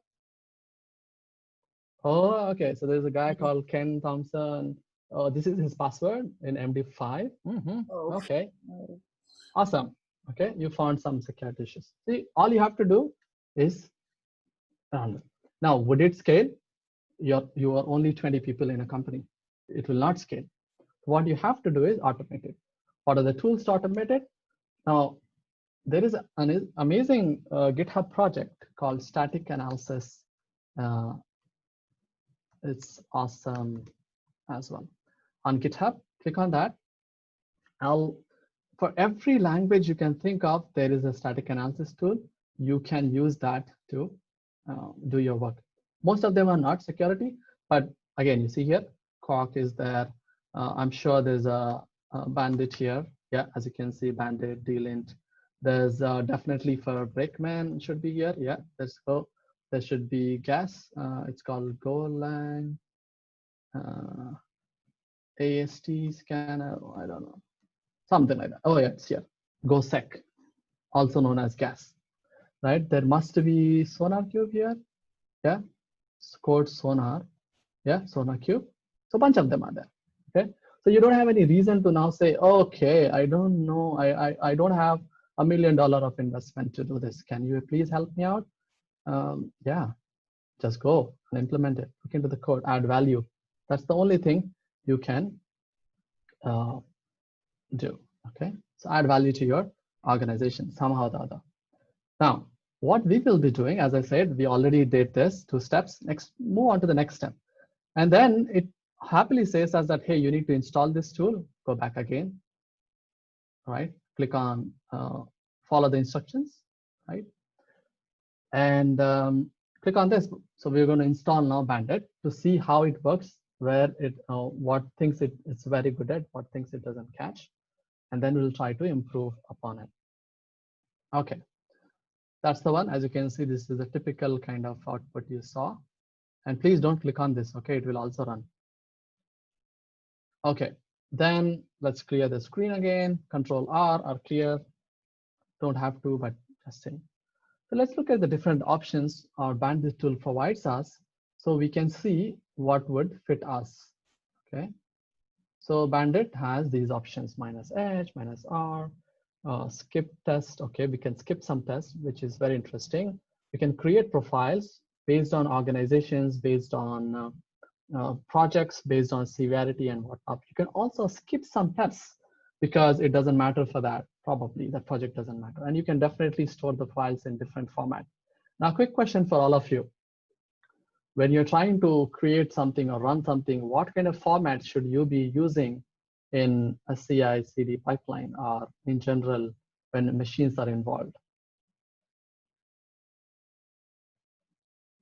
Oh, okay. So there's a guy called Ken Thompson. Oh, this is his password in MD5. Okay. Awesome. Okay, you found some security issues. See, all you have to do is run. Now, would it scale? You are only 20 people in a company. It will not scale. What you have to do is automate it. What are the tools to automate it? Now, there is an amazing GitHub project called Static Analysis. It's awesome as well. On GitHub, click on that. For every language you can think of, there is a static analysis tool. You can use that to do your work. Most of them are not security, but again, you see here, Quark is there. I'm sure there's a Bandit here. Yeah, as you can see, Bandit, DLint. There's definitely for Brakeman should be here. Yeah, let's go. There should be gas. It's called Golang. AST scanner. I don't know. Something like that. Oh yeah, it's here. GoSec, also known as gas. Right? There must be SonarQube here. Yeah. It's called Sonar. Yeah, SonarQube. So a bunch of them are there. Okay. So you don't have any reason to now say, okay, I don't know. I don't have $1 million of investment to do this. Can you please help me out? Yeah, just go and implement it. Look into the code, add value. That's the only thing you can do. Okay, so add value to your organization somehow or the other. Now, what we will be doing, as I said, we already did this 2 steps. Next, move on to the next step. And then it happily says us that, hey, you need to install this tool. Go back again. All right, click on follow the instructions, right? And click on this. So we're going to install now Bandit to see how it works, where it, what things it's very good at, what things it doesn't catch. And then we'll try to improve upon it. Okay, that's the one. As you can see, this is a typical kind of output you saw. And please don't click on this, okay? It will also run. Okay, then let's clear the screen again. Control R or clear. Don't have to, but just saying. So let's look at the different options our Bandit tool provides us so we can see what would fit us, okay? So Bandit has these options, -H, -R, skip test. Okay, we can skip some tests, which is very interesting. We can create profiles based on organizations, based on projects, based on severity and whatnot. You can also skip some tests because it doesn't matter for that. Probably that project doesn't matter. And you can definitely store the files in different formats. Now, quick question for all of you. When you're trying to create something or run something, what kind of format should you be using in a CI/CD pipeline or in general when machines are involved?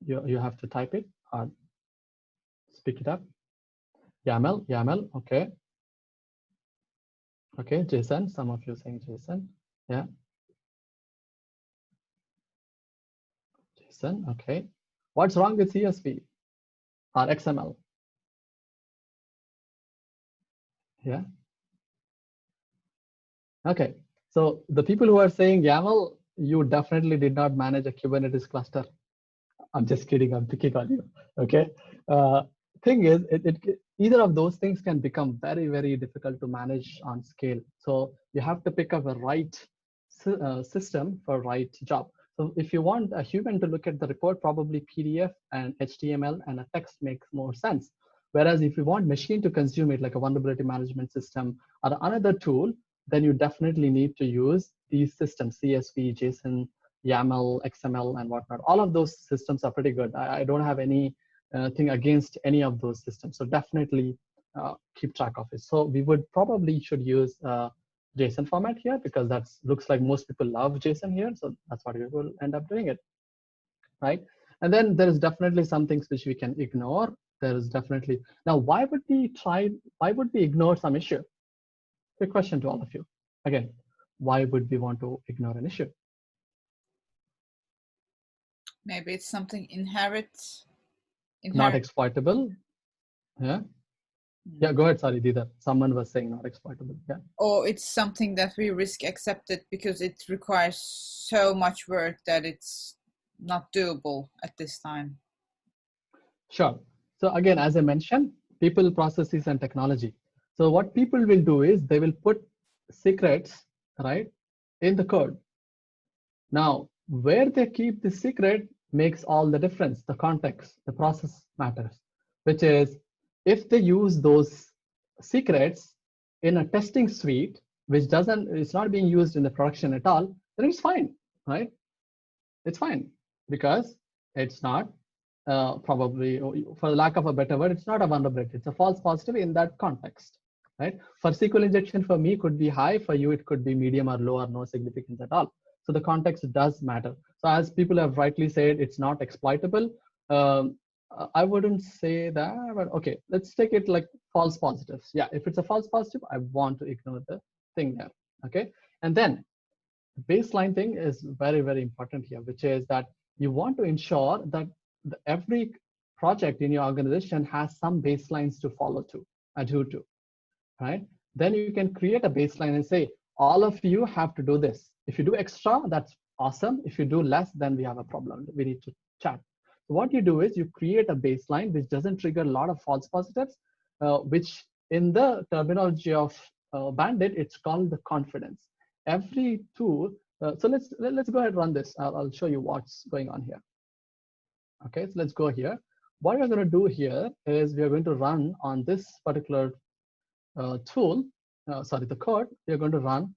You have to type it or speak it up. YAML, okay. Okay, JSON, some of you saying JSON, yeah. JSON, okay. What's wrong with CSV or XML? Yeah. Okay. So the people who are saying YAML, you definitely did not manage a Kubernetes cluster. I'm just kidding. I'm picking on you. Okay. Thing is, either of those things can become very, very difficult to manage on scale. So you have to pick up a right system for right job. So if you want a human to look at the report, probably PDF and HTML and a text makes more sense. Whereas if you want machine to consume it, like a vulnerability management system or another tool, then you definitely need to use these systems, CSV, JSON, YAML, XML, and whatnot. All of those systems are pretty good. I don't have any thing against any of those systems. So definitely keep track of it. So we would probably should use JSON format here because that looks like most people love JSON here. So that's what we will end up doing it, right? And then there is definitely some things which we can ignore. There is definitely, now why would we ignore some issue? Quick question to all of you. Again, why would we want to ignore an issue? Maybe it's something inherent. Not exploitable. Yeah. Yeah, go ahead. Sorry, Dida. Someone was saying not exploitable. Yeah. Or it's something that we risk accepted because it requires so much work that it's not doable at this time. Sure. So again, as I mentioned, people, processes, and technology. So what people will do is they will put secrets, right, in the code. Now, where they keep the secret makes all the difference. The context, the process matters, which is if they use those secrets in a testing suite, which it's not being used in the production at all, then it's fine, right? It's fine because it's not probably, for lack of a better word, it's not a vulnerability. It's a false positive in that context, right? For SQL injection, for me, could be high. For you, it could be medium or low or no significance at all. So the context does matter. So as people have rightly said, it's not exploitable. I wouldn't say that, but okay, let's take it like false positives. Yeah, if it's a false positive, I want to ignore the thing there, okay? And then the baseline thing is very, very important here, which is that you want to ensure that every project in your organization has some baselines to follow to, adhere to, right? Then you can create a baseline and say, all of you have to do this. If you do extra, that's awesome. If you do less, then we have a problem. We need to chat. So what you do is you create a baseline which doesn't trigger a lot of false positives, which in the terminology of Bandit, it's called the confidence. Every tool, so let's go ahead and run this. I'll show you what's going on here. Okay, so let's go here. What we're going to do here is we're going to run on this particular tool, sorry, the code, we're going to run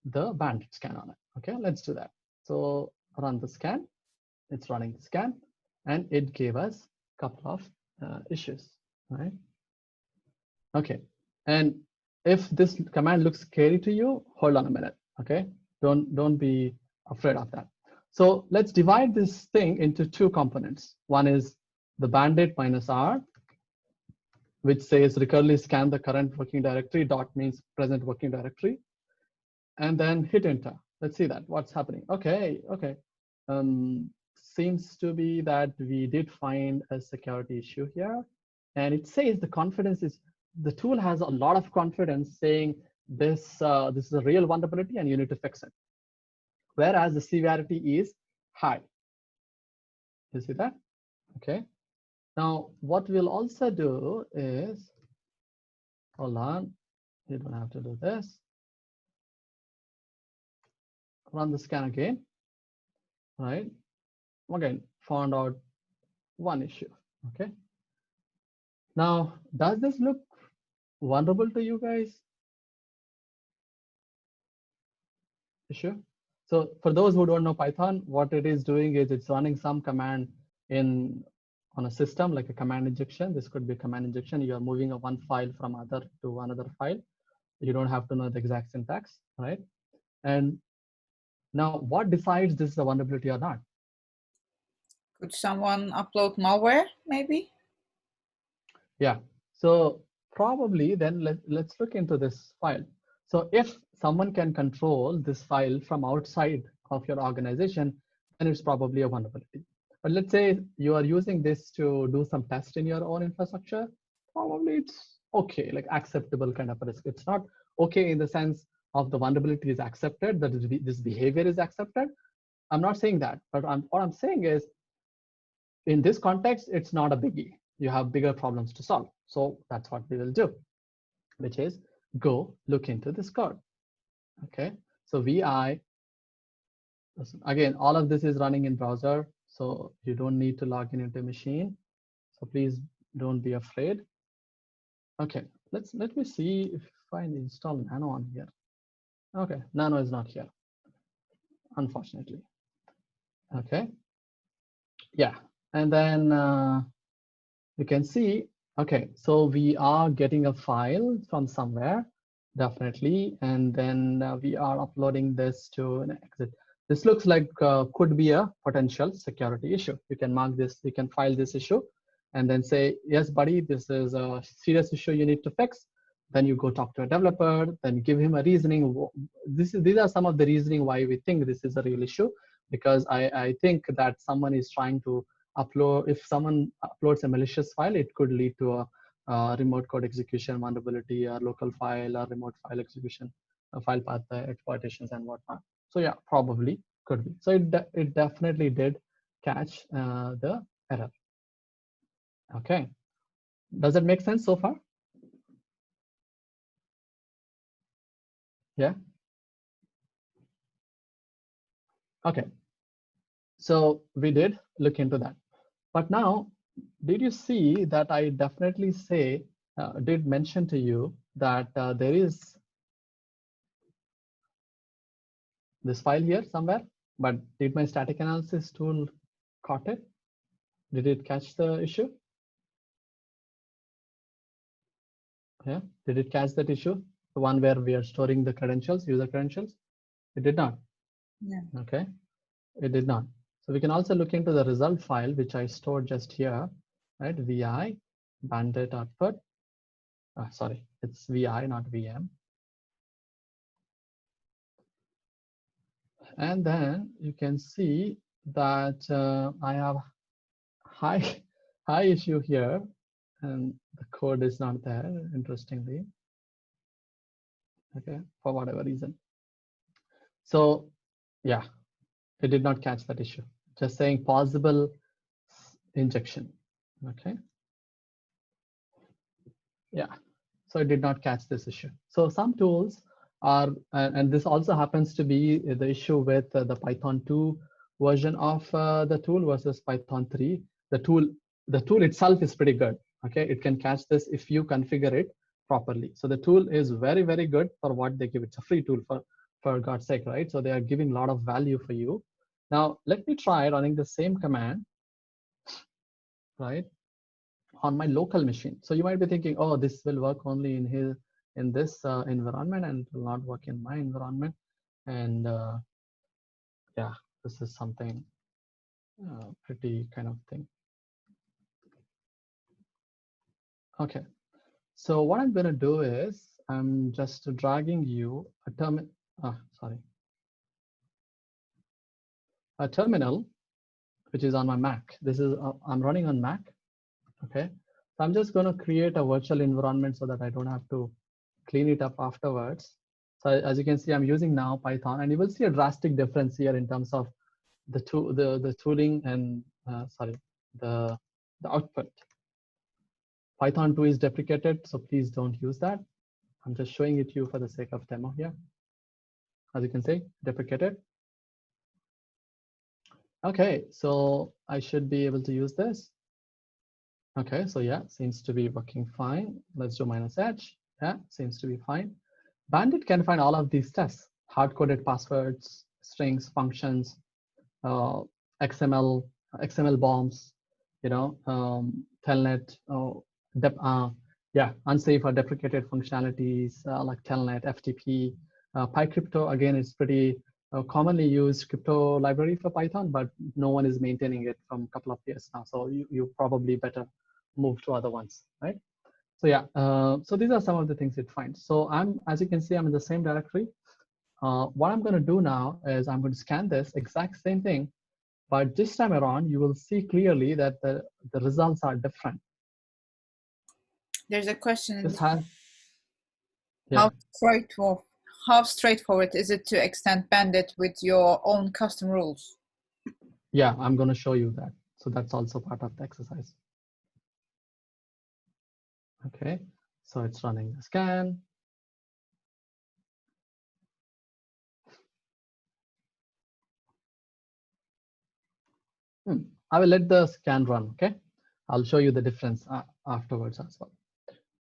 the Bandit scan on it. Okay, let's do that. So run the scan. It's running the scan, and it gave us a couple of issues, right? Okay, and if this command looks scary to you, hold on a minute. Okay, don't be afraid of that. So let's divide this thing into two components. One is the Bandit -R, which says recurrently scan the current working directory. Dot means present working directory, and then hit enter. Let's see that what's happening. Okay. Seems to be that we did find a security issue here, and it says the confidence is, the tool has a lot of confidence saying this this is a real vulnerability and you need to fix it, whereas the severity is high. You see that? Okay. Now what we'll also do is, hold on, you don't have to do this. Run the scan again, right? Again, found out one issue. Okay. Now, does this look vulnerable to you guys? Sure. So for those who don't know Python, what it is doing is it's running some command on a system, like a command injection. This could be command injection. You are moving one file from other to another file. You don't have to know the exact syntax, right? And now what decides this is a vulnerability or not? Could someone upload malware, maybe? Yeah, so probably then let's look into this file. So if someone can control this file from outside of your organization, then it's probably a vulnerability. But let's say you are using this to do some test in your own infrastructure. Probably it's okay, like acceptable kind of a risk. It's not okay in the sense of the vulnerability is accepted, that this behavior is accepted. I'm not saying that, but what I'm saying is, in this context, it's not a biggie. You have bigger problems to solve. So that's what we will do, which is go look into this code. Okay, so VI, again, all of this is running in browser, so you don't need to log in into machine. So please don't be afraid. Okay, let me see if I install Nano on here. Okay, Nano is not here, unfortunately. Okay, yeah, and then you can see, okay, so we are getting a file from somewhere, definitely, and then we are uploading this to an exit. This looks like could be a potential security issue. You can mark this, you can file this issue, and then say, yes, buddy, this is a serious issue you need to fix. Then you go talk to a developer, then give him a reasoning. These are some of the reasoning why we think this is a real issue, because I think that someone is trying to upload, if someone uploads a malicious file, it could lead to a remote code execution vulnerability, or local file or remote file execution, file path exploitations and whatnot. So yeah, probably could be. So it definitely did catch the error. Okay, does it make sense so far? Yeah. Okay, so we did look into that. But now, did you see that I definitely did mention to you that there is this file here somewhere, but did my static analysis tool caught it? Did it catch the issue? Yeah, did it catch that issue? The one where we are storing the credentials, user credentials? It did not. Yeah. Okay, it did not. So we can also look into the result file, which I stored just here, right? VI bandit output. Sorry, it's VI, not VM. And then you can see that I have high issue here, and the code is not there, interestingly. Okay, for whatever reason. So yeah, it did not catch that issue. Just saying possible injection. Okay. Yeah, so it did not catch this issue. So some tools are, and this also happens to be the issue with the Python 2 version of the tool versus Python 3. The tool itself is pretty good. Okay, it can catch this if you configure it properly. So the tool is very, very good for what they give. It's a free tool, for God's sake, right? So they are giving a lot of value for you. Now let me try running the same command, right, on my local machine. So you might be thinking, oh, this will work only in this environment and will not work in my environment. And yeah, this is something pretty kind of thing. Okay, so what I'm going to do is I'm just dragging you a terminal, which is on my Mac. This is I'm running on Mac. Okay, so I'm just going to create a virtual environment so that I don't have to clean it up afterwards. So as you can see, I'm using now Python, and you will see a drastic difference here in terms of the tooling and the output. Python 2 is deprecated, so please don't use that. I'm just showing it to you for the sake of demo here. As you can see, deprecated. Okay, so I should be able to use this. Okay, so yeah, seems to be working fine. Let's do -h. Yeah, seems to be fine. Bandit can find all of these tests: hard-coded passwords, strings, functions, XML bombs, telnet, unsafe or deprecated functionalities like telnet, FTP, PyCrypto. Again, it's pretty commonly used crypto library for Python, but no one is maintaining it from a couple of years now. So you probably better move to other ones, right? So yeah, so these are some of the things it finds. So as you can see, I'm in the same directory. What I'm going to do now is I'm going to scan this exact same thing, But this time around, you will see clearly that the results are different. There's a question. This has, yeah. How straightforward is it to extend bandit with your own custom rules? Yeah, I'm going to show you that. So that's also part of the exercise. Okay, so it's running the scan. I will let the scan run, okay? I'll show you the difference afterwards as well.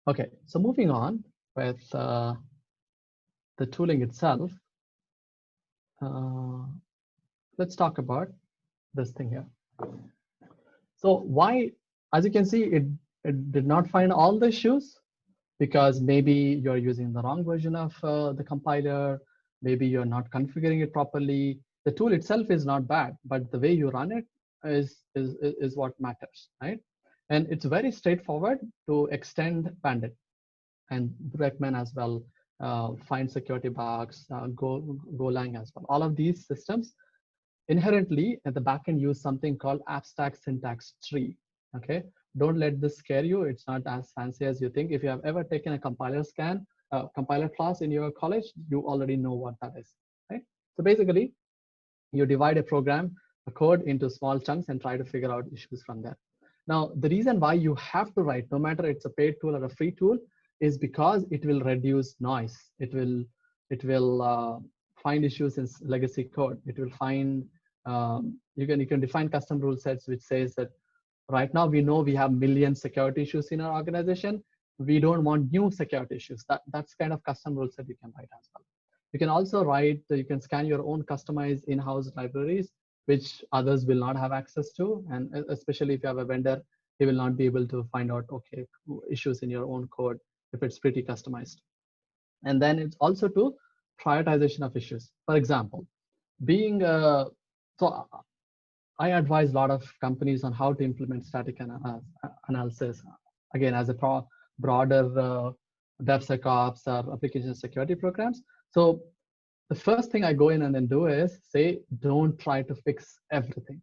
Okay, so moving on with the tooling itself, let's talk about this thing here. So why, as you can see, it did not find all the issues because maybe you're using the wrong version of the compiler, maybe you're not configuring it properly. The tool itself is not bad, but the way you run it is what matters, right? And it's very straightforward to extend bandit and Breckman as well, find security bugs, Golang as well. All of these systems inherently at the backend use something called abstract syntax tree. Okay, don't let this scare you. It's not as fancy as you think. If you have ever taken a compiler class in your college, you already know what that is, right? So basically, you divide a program, a code into small chunks and try to figure out issues from there. Now, the reason why you have to write, no matter it's a paid tool or a free tool, is because it will reduce noise. It will find issues in legacy code. It will find you can define custom rule sets which says that right now we know we have million security issues in our organization. We don't want new security issues. That's kind of custom rule set you can write as well. You can also write, you can scan your own customized in-house libraries, which others will not have access to. And especially if you have a vendor, they will not be able to find out, okay, issues in your own code if it's pretty customized. And then it's also to prioritization of issues. For example, being, so I advise a lot of companies on how to implement static analysis, again, as a broader DevSecOps or application security programs. So the first thing I go in and then do is say, don't try to fix everything.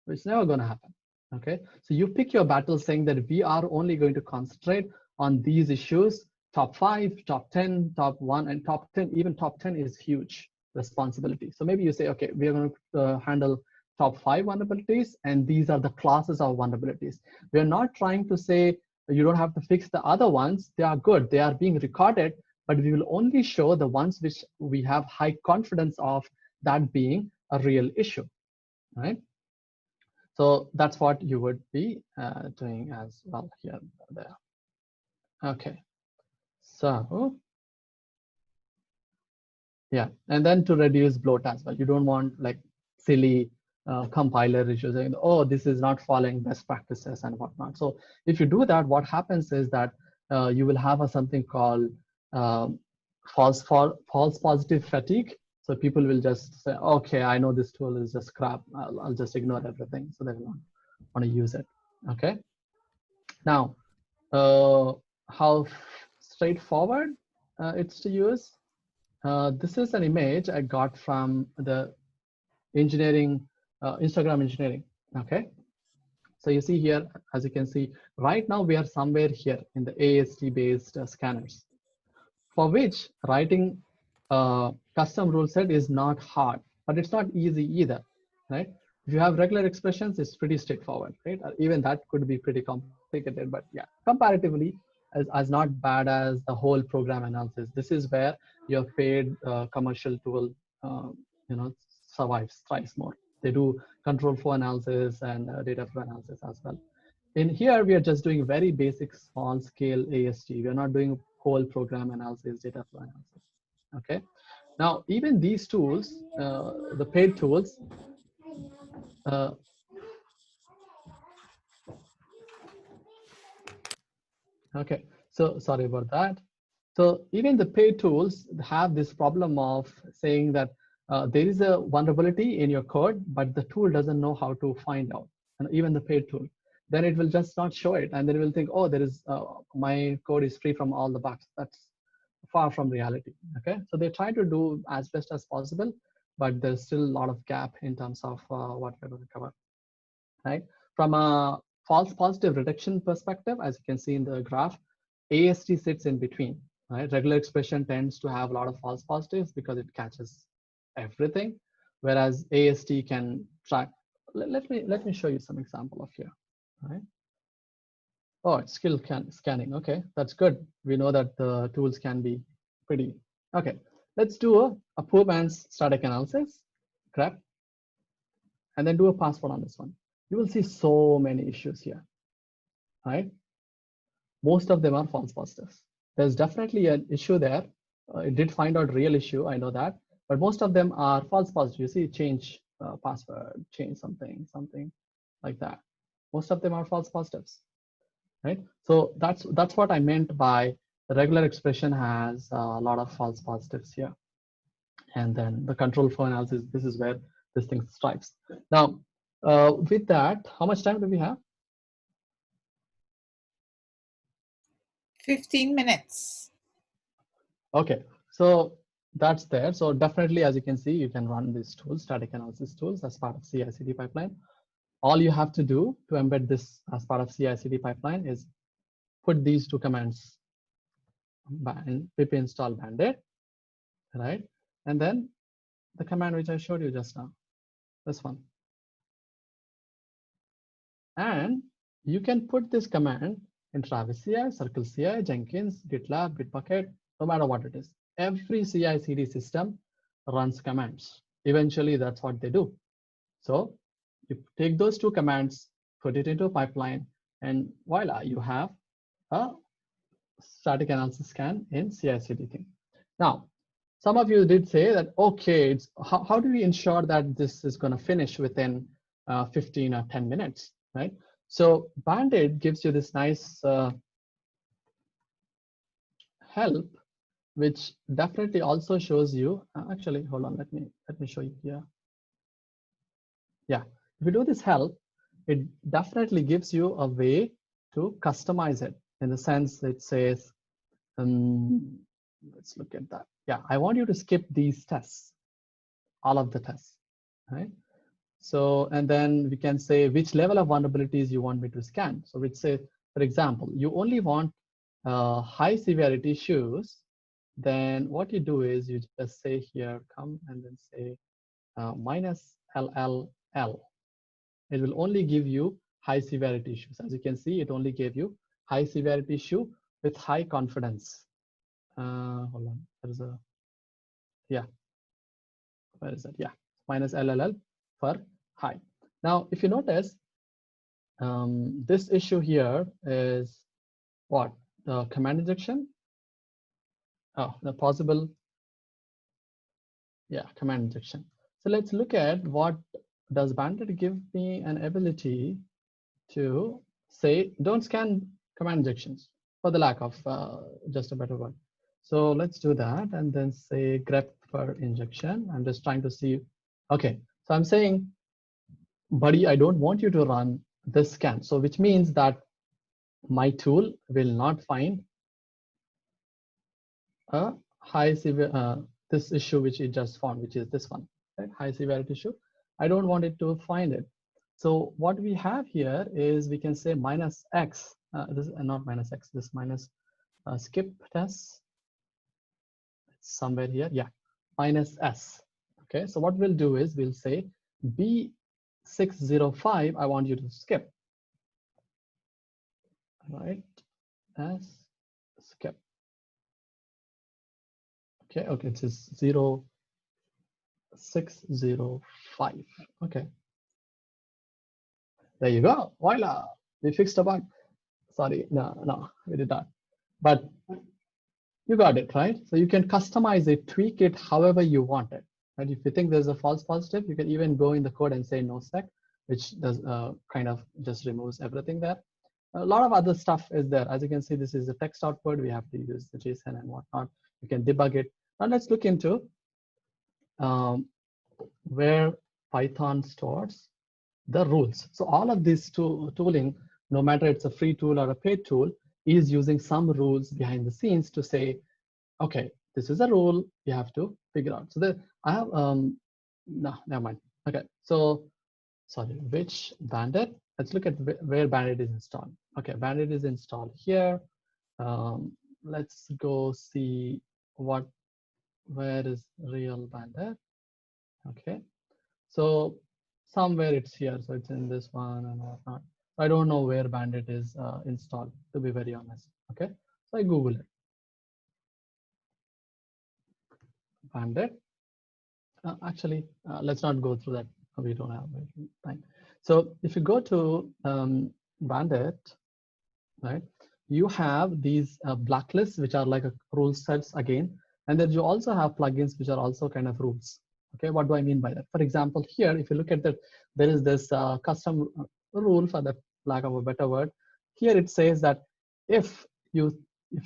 It's never going to happen. Okay, so you pick your battle saying that we are only going to concentrate on these issues, top 5, top 10, top 1, and top 10. Even top 10 is huge responsibility. So maybe you say, okay, we are going to handle top 5 vulnerabilities, and these are the classes of vulnerabilities. We are not trying to say you don't have to fix the other ones. They are good. They are being recorded, but we will only show the ones which we have high confidence of that being a real issue, right? So that's what you would be doing as well here and there. Okay, so yeah, and then to reduce bloat as well. You don't want like silly compiler issues saying, oh, this is not following best practices and whatnot. So if you do that, what happens is that you will have something called false positive fatigue. So people will just say, okay, I know this tool is just crap. I'll just ignore everything. So they will not want to use it. Okay. Now, how straightforward it's to use. This is an image I got from the engineering, Instagram engineering. Okay. So you see here, as you can see, right now we are somewhere here in the AST based scanners, for which writing custom rule set is not hard, but it's not easy either, right? If you have regular expressions, it's pretty straightforward, right? Even that could be pretty complicated, but yeah, comparatively, as not bad as the whole program analysis. This is where your paid commercial tool, thrives more. They do control flow analysis and data flow analysis as well. In here, we are just doing very basic small scale AST. We are not doing whole program analysis, data flow analysis. Okay. Now, even these tools, the paid tools, okay, so sorry about that. So even the paid tools have this problem of saying that there is a vulnerability in your code, but the tool doesn't know how to find out, and even the paid tool. Then it will just not show it, and then it will think, oh, there is my code is free from all the bugs. That's far from reality. Okay, so they try to do as best as possible but there's still a lot of gap in terms of what we're going to cover, right? From a false positive reduction perspective, as you can see in the graph, AST sits in between, right? Regular expression tends to have a lot of false positives because it catches everything, whereas AST can track. Let me show you some example of here, right? Oh, it's skill scanning. Okay, that's good. We know that the tools can be pretty. Okay, let's do a poor man's static analysis. Grab, and then do a passport on this one. You will see so many issues here, right? Most of them are false positives. There's definitely an issue there. It did find out real issue, I know that, but most of them are false positives. You see, change password, change something like that. Most of them are false positives, right? So that's what I meant by the regular expression has a lot of false positives here. And then the control flow analysis, this is where this thing strikes. Now, with that, how much time do we have? 15 minutes. Okay, so that's there. So definitely, as you can see, you can run these tools, static analysis tools, as part of CI/CD pipeline. All you have to do to embed this as part of CI/CD pipeline is put these two commands, pip install bandit, right? And then the command which I showed you just now, this one. And you can put this command in Travis CI, Circle CI, Jenkins, GitLab, Bitbucket, no matter what it is. Every CI/CD system runs commands. Eventually, that's what they do. So you take those two commands, put it into a pipeline, and voila, you have a static analysis scan in CI/CD thing. Now, some of you did say that, okay, it's, how do we ensure that this is going to finish within 15 or 10 minutes, right? So Bandit gives you this nice help, which definitely also shows you, actually, hold on, let me show you here. Yeah, if you do this help, it definitely gives you a way to customize it, in the sense it says, let's look at that. Yeah, I want you to skip these tests, all of the tests, right? So, and then we can say which level of vulnerabilities you want me to scan. So we'd say, for example, you only want high severity issues. Then what you do is you just say here, come and then say minus LLL. It will only give you high severity issues. As you can see, it only gave you high severity issue with high confidence. Hold on, there is a, yeah, where is that? Yeah, minus LLL for high. Now, if you notice, this issue here is what? The command injection. Oh, the possible, yeah, command injection. So let's look at what does Bandit give me an ability to say, don't scan command injections, for the lack of just a better word. So let's do that and then say grep for injection. I'm just trying to see. Okay, so I'm saying, buddy, I don't want you to run this scan. So which means that my tool will not find a high severe this issue which it just found, which is this one, right? High severity issue. I don't want it to find it. So what we have here is we can say minus X. This is not minus X. This minus skip test. It's somewhere here. Yeah, minus S. Okay. So what we'll do is we'll say B605. I want you to skip. Right. S skip. Okay. Okay. It is 0605. Okay. There you go. Voila. We fixed a bug. Sorry. No, we did not. But you got it, right? So you can customize it, tweak it however you want it. And if you think there's a false positive, you can even go in the code and say no sec, which does kind of just removes everything there. A lot of other stuff is there. As you can see, this is the text output. We have to use the JSON and whatnot. You can debug it. Now let's look into where Python stores the rules. So all of this tooling, no matter it's a free tool or a paid tool, is using some rules behind the scenes to say, okay, this is a rule you have to figure out. So I have No, never mind. Okay, so sorry, which bandit? Let's look at where bandit is installed. Okay, bandit is installed here. Let's go see where is real bandit. Okay, so somewhere it's here, so it's in this one and whatnot. I don't know where bandit is installed, to be very honest. Okay, so I Google it. Bandit. Actually, let's not go through that. We don't have time. So if you go to bandit, right, you have these blacklists, which are like a rule sets again, and then you also have plugins which are also kind of rules. Okay, what do I mean by that? For example, here, if you look at that, there is this custom rule, for the lack of a better word. Here it says that if you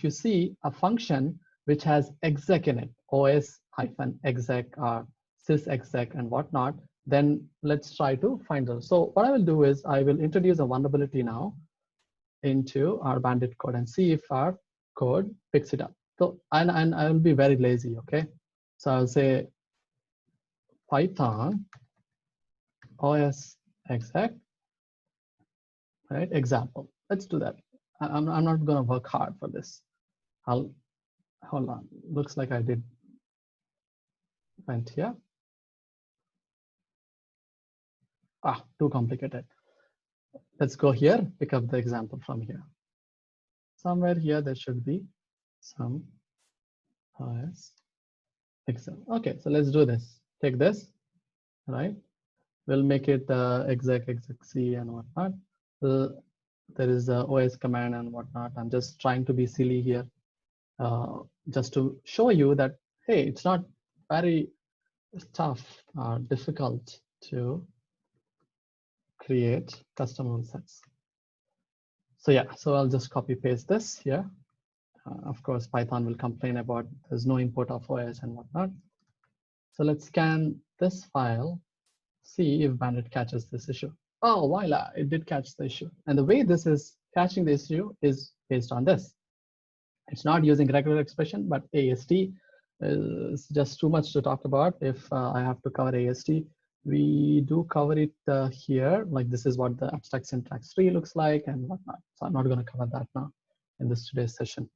see a function which has exec in it, os-exec or sysexec and whatnot, then let's try to find those. So what I will do is I will introduce a vulnerability now into our bandit code and see if our code picks it up. So and I will be very lazy. Okay, so I'll say Python os exec, right, example. Let's do that. I'm not going to work hard for this. I'll hold on. Looks like I did went here. Too complicated. Let's go here, pick up the example from here. Somewhere here there should be some os exec. Okay, so let's do this. Take this, right? We'll make it exec C and whatnot. There is a OS command and whatnot. I'm just trying to be silly here, just to show you that, hey, it's not very tough or difficult to create custom rule sets. So yeah, so I'll just copy paste this here. Of course, Python will complain about there's no import of OS and whatnot. So let's scan this file, see if bandit catches this issue. Oh, voila, it did catch the issue. And the way this is catching the issue is based on this. It's not using regular expression, but AST is just too much to talk about. If I have to cover AST, we do cover it here. Like this is what the abstract syntax tree looks like and whatnot. So I'm not going to cover that now in today's session.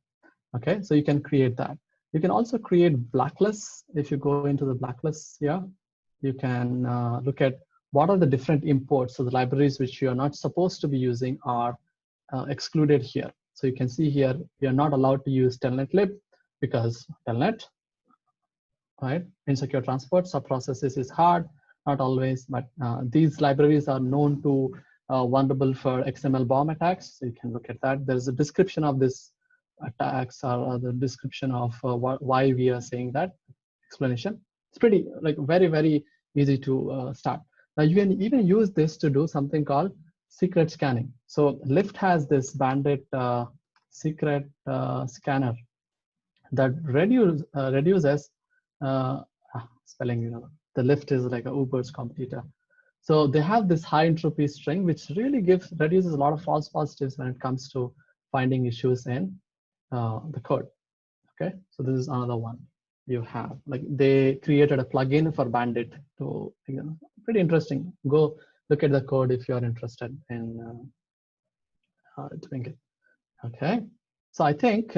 Okay, so you can create that. You can also create blacklists. If you go into the blacklists here, you can look at what are the different imports. So the libraries which you are not supposed to be using are excluded here. So you can see here, we are not allowed to use telnetlib because telnet, right? Insecure transport, subprocesses is hard, not always, but these libraries are known to vulnerable for XML bomb attacks. So you can look at that. There's a description of this attacks or the description of why we are saying that, explanation. It's pretty like very, very easy to start. Now you can even use this to do something called secret scanning. So Lyft has this bandit secret scanner that reduces spelling, you know, the Lyft is like a Uber's competitor. So they have this high entropy string, which really reduces a lot of false positives when it comes to finding issues in the code. Okay, so this is another one you have. Like they created a plugin for bandit to, you know, pretty interesting. Go look at the code if you're interested in doing it. Okay, so I think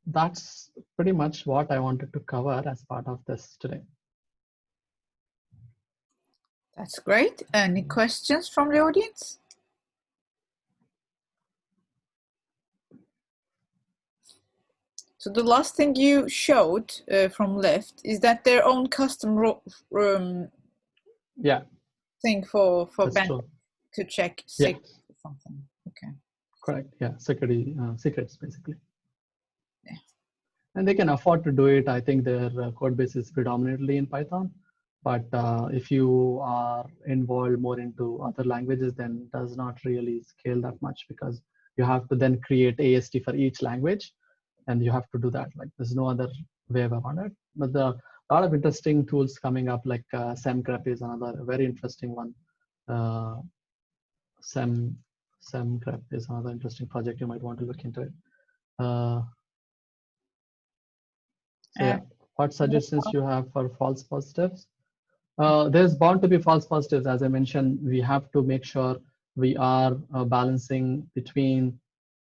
that's pretty much what I wanted to cover as part of this today. That's great. Any questions from the audience? So the last thing you showed from Lyft is that their own custom yeah thing for bandit to check secrets or something. Okay. Correct. Yeah, security secrets basically. Yeah. And they can afford to do it. I think their code base is predominantly in Python, but if you are involved more into other languages, then it does not really scale that much because you have to then create AST for each language, and you have to do that. Like there's no other way around it. But there are a lot of interesting tools coming up, like semgrep is another very interesting one. Semgrep is another interesting project. You might want to look into it. So yeah, what suggestions you have for false positives? There's bound to be false positives. As I mentioned, we have to make sure we are balancing between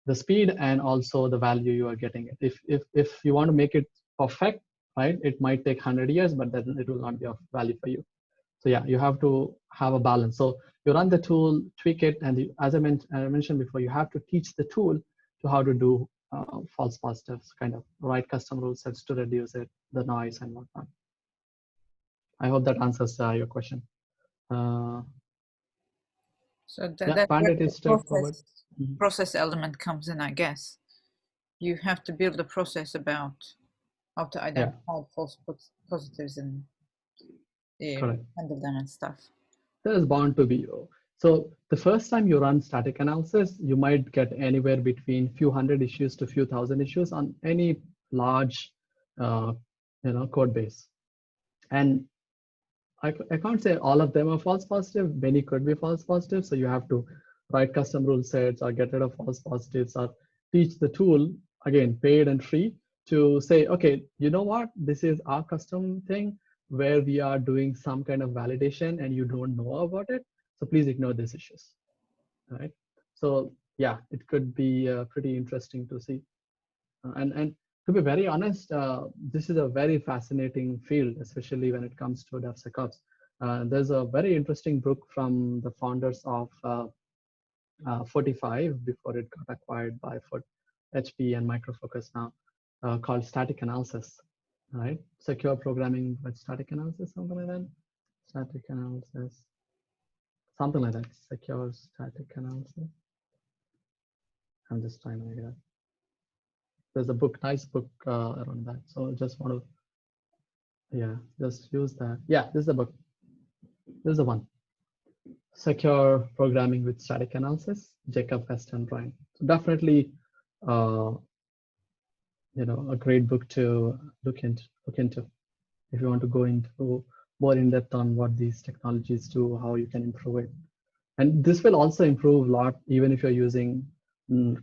the speed and also the value you are getting it. If you want to make it perfect, right, it might take 100 years, but then it will not be of value for you. So yeah, you have to have a balance. So you run the tool, tweak it, and as I mentioned before, you have to teach the tool to how to do false positives, kind of write custom rule sets to reduce it, the noise and whatnot. I hope that answers your question. So Yeah, that's where Bandit the is straightforward. process element comes in, I guess. You have to build a process about how to identify false positives and handle them and stuff. There is bound to be. So the first time you run static analysis, you might get anywhere between few hundred issues to few thousand issues on any large, code base. And I can't say all of them are false positive. Many could be false positive. So you have to write custom rule sets or get rid of false positives or teach the tool, again, paid and free, to say, okay, you know what? This is our custom thing where we are doing some kind of validation and you don't know about it. So please ignore these issues, right? So yeah, it could be pretty interesting to see. And to be very honest, this is a very fascinating field, especially when it comes to DevSecOps. There's a very interesting book from the founders of 45 before it got acquired by HP and Micro Focus now, called Static Analysis, right? Secure programming with static analysis, something like that. Static analysis, something like that. Secure static analysis. I'm just trying to make it up. There's a book, nice book around that. So just want to, just use that. Yeah, this is the book. This is the one. Secure Programming with Static Analysis, Jacob West and Brian. So definitely, a great book to look into if you want to go into more in depth on what these technologies do, how you can improve it. And this will also improve a lot, even if you're using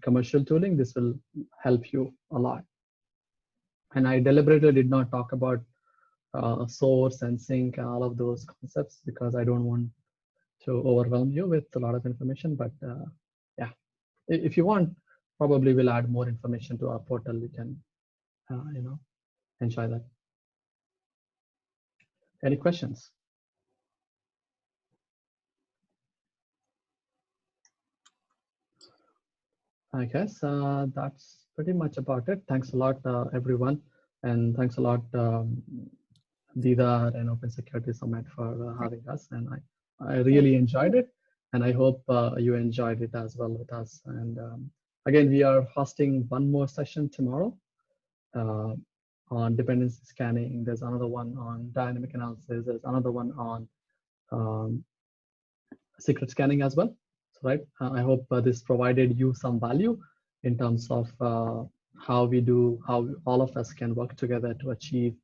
commercial tooling, this will help you a lot. And I deliberately did not talk about source and sync and all of those concepts because I don't want to overwhelm you with a lot of information. But yeah, if you want, probably we'll add more information to our portal. You can, enjoy that. Any questions? I guess that's pretty much about it. Thanks a lot, everyone. And thanks a lot, Didar and Open Security Summit for having us. And I really enjoyed it. And I hope you enjoyed it as well with us. And again, we are hosting one more session tomorrow on dependency scanning. There's another one on dynamic analysis. There's another one on secret scanning as well. So, right, I hope this provided you some value in terms of how all of us can work together to achieve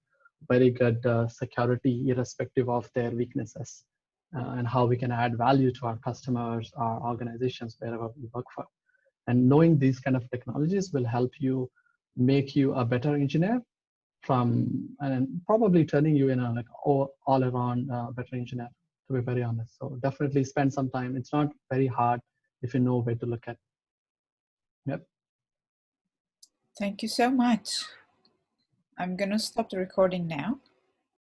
very good security irrespective of their weaknesses, and how we can add value to our customers, our organizations, wherever we work for. And knowing these kind of technologies will help you make you a better engineer and probably turning you in a all around better engineer, to be very honest. So definitely spend some time. It's not very hard if you know where to look at. Yep. Thank you so much. I'm going to stop the recording now.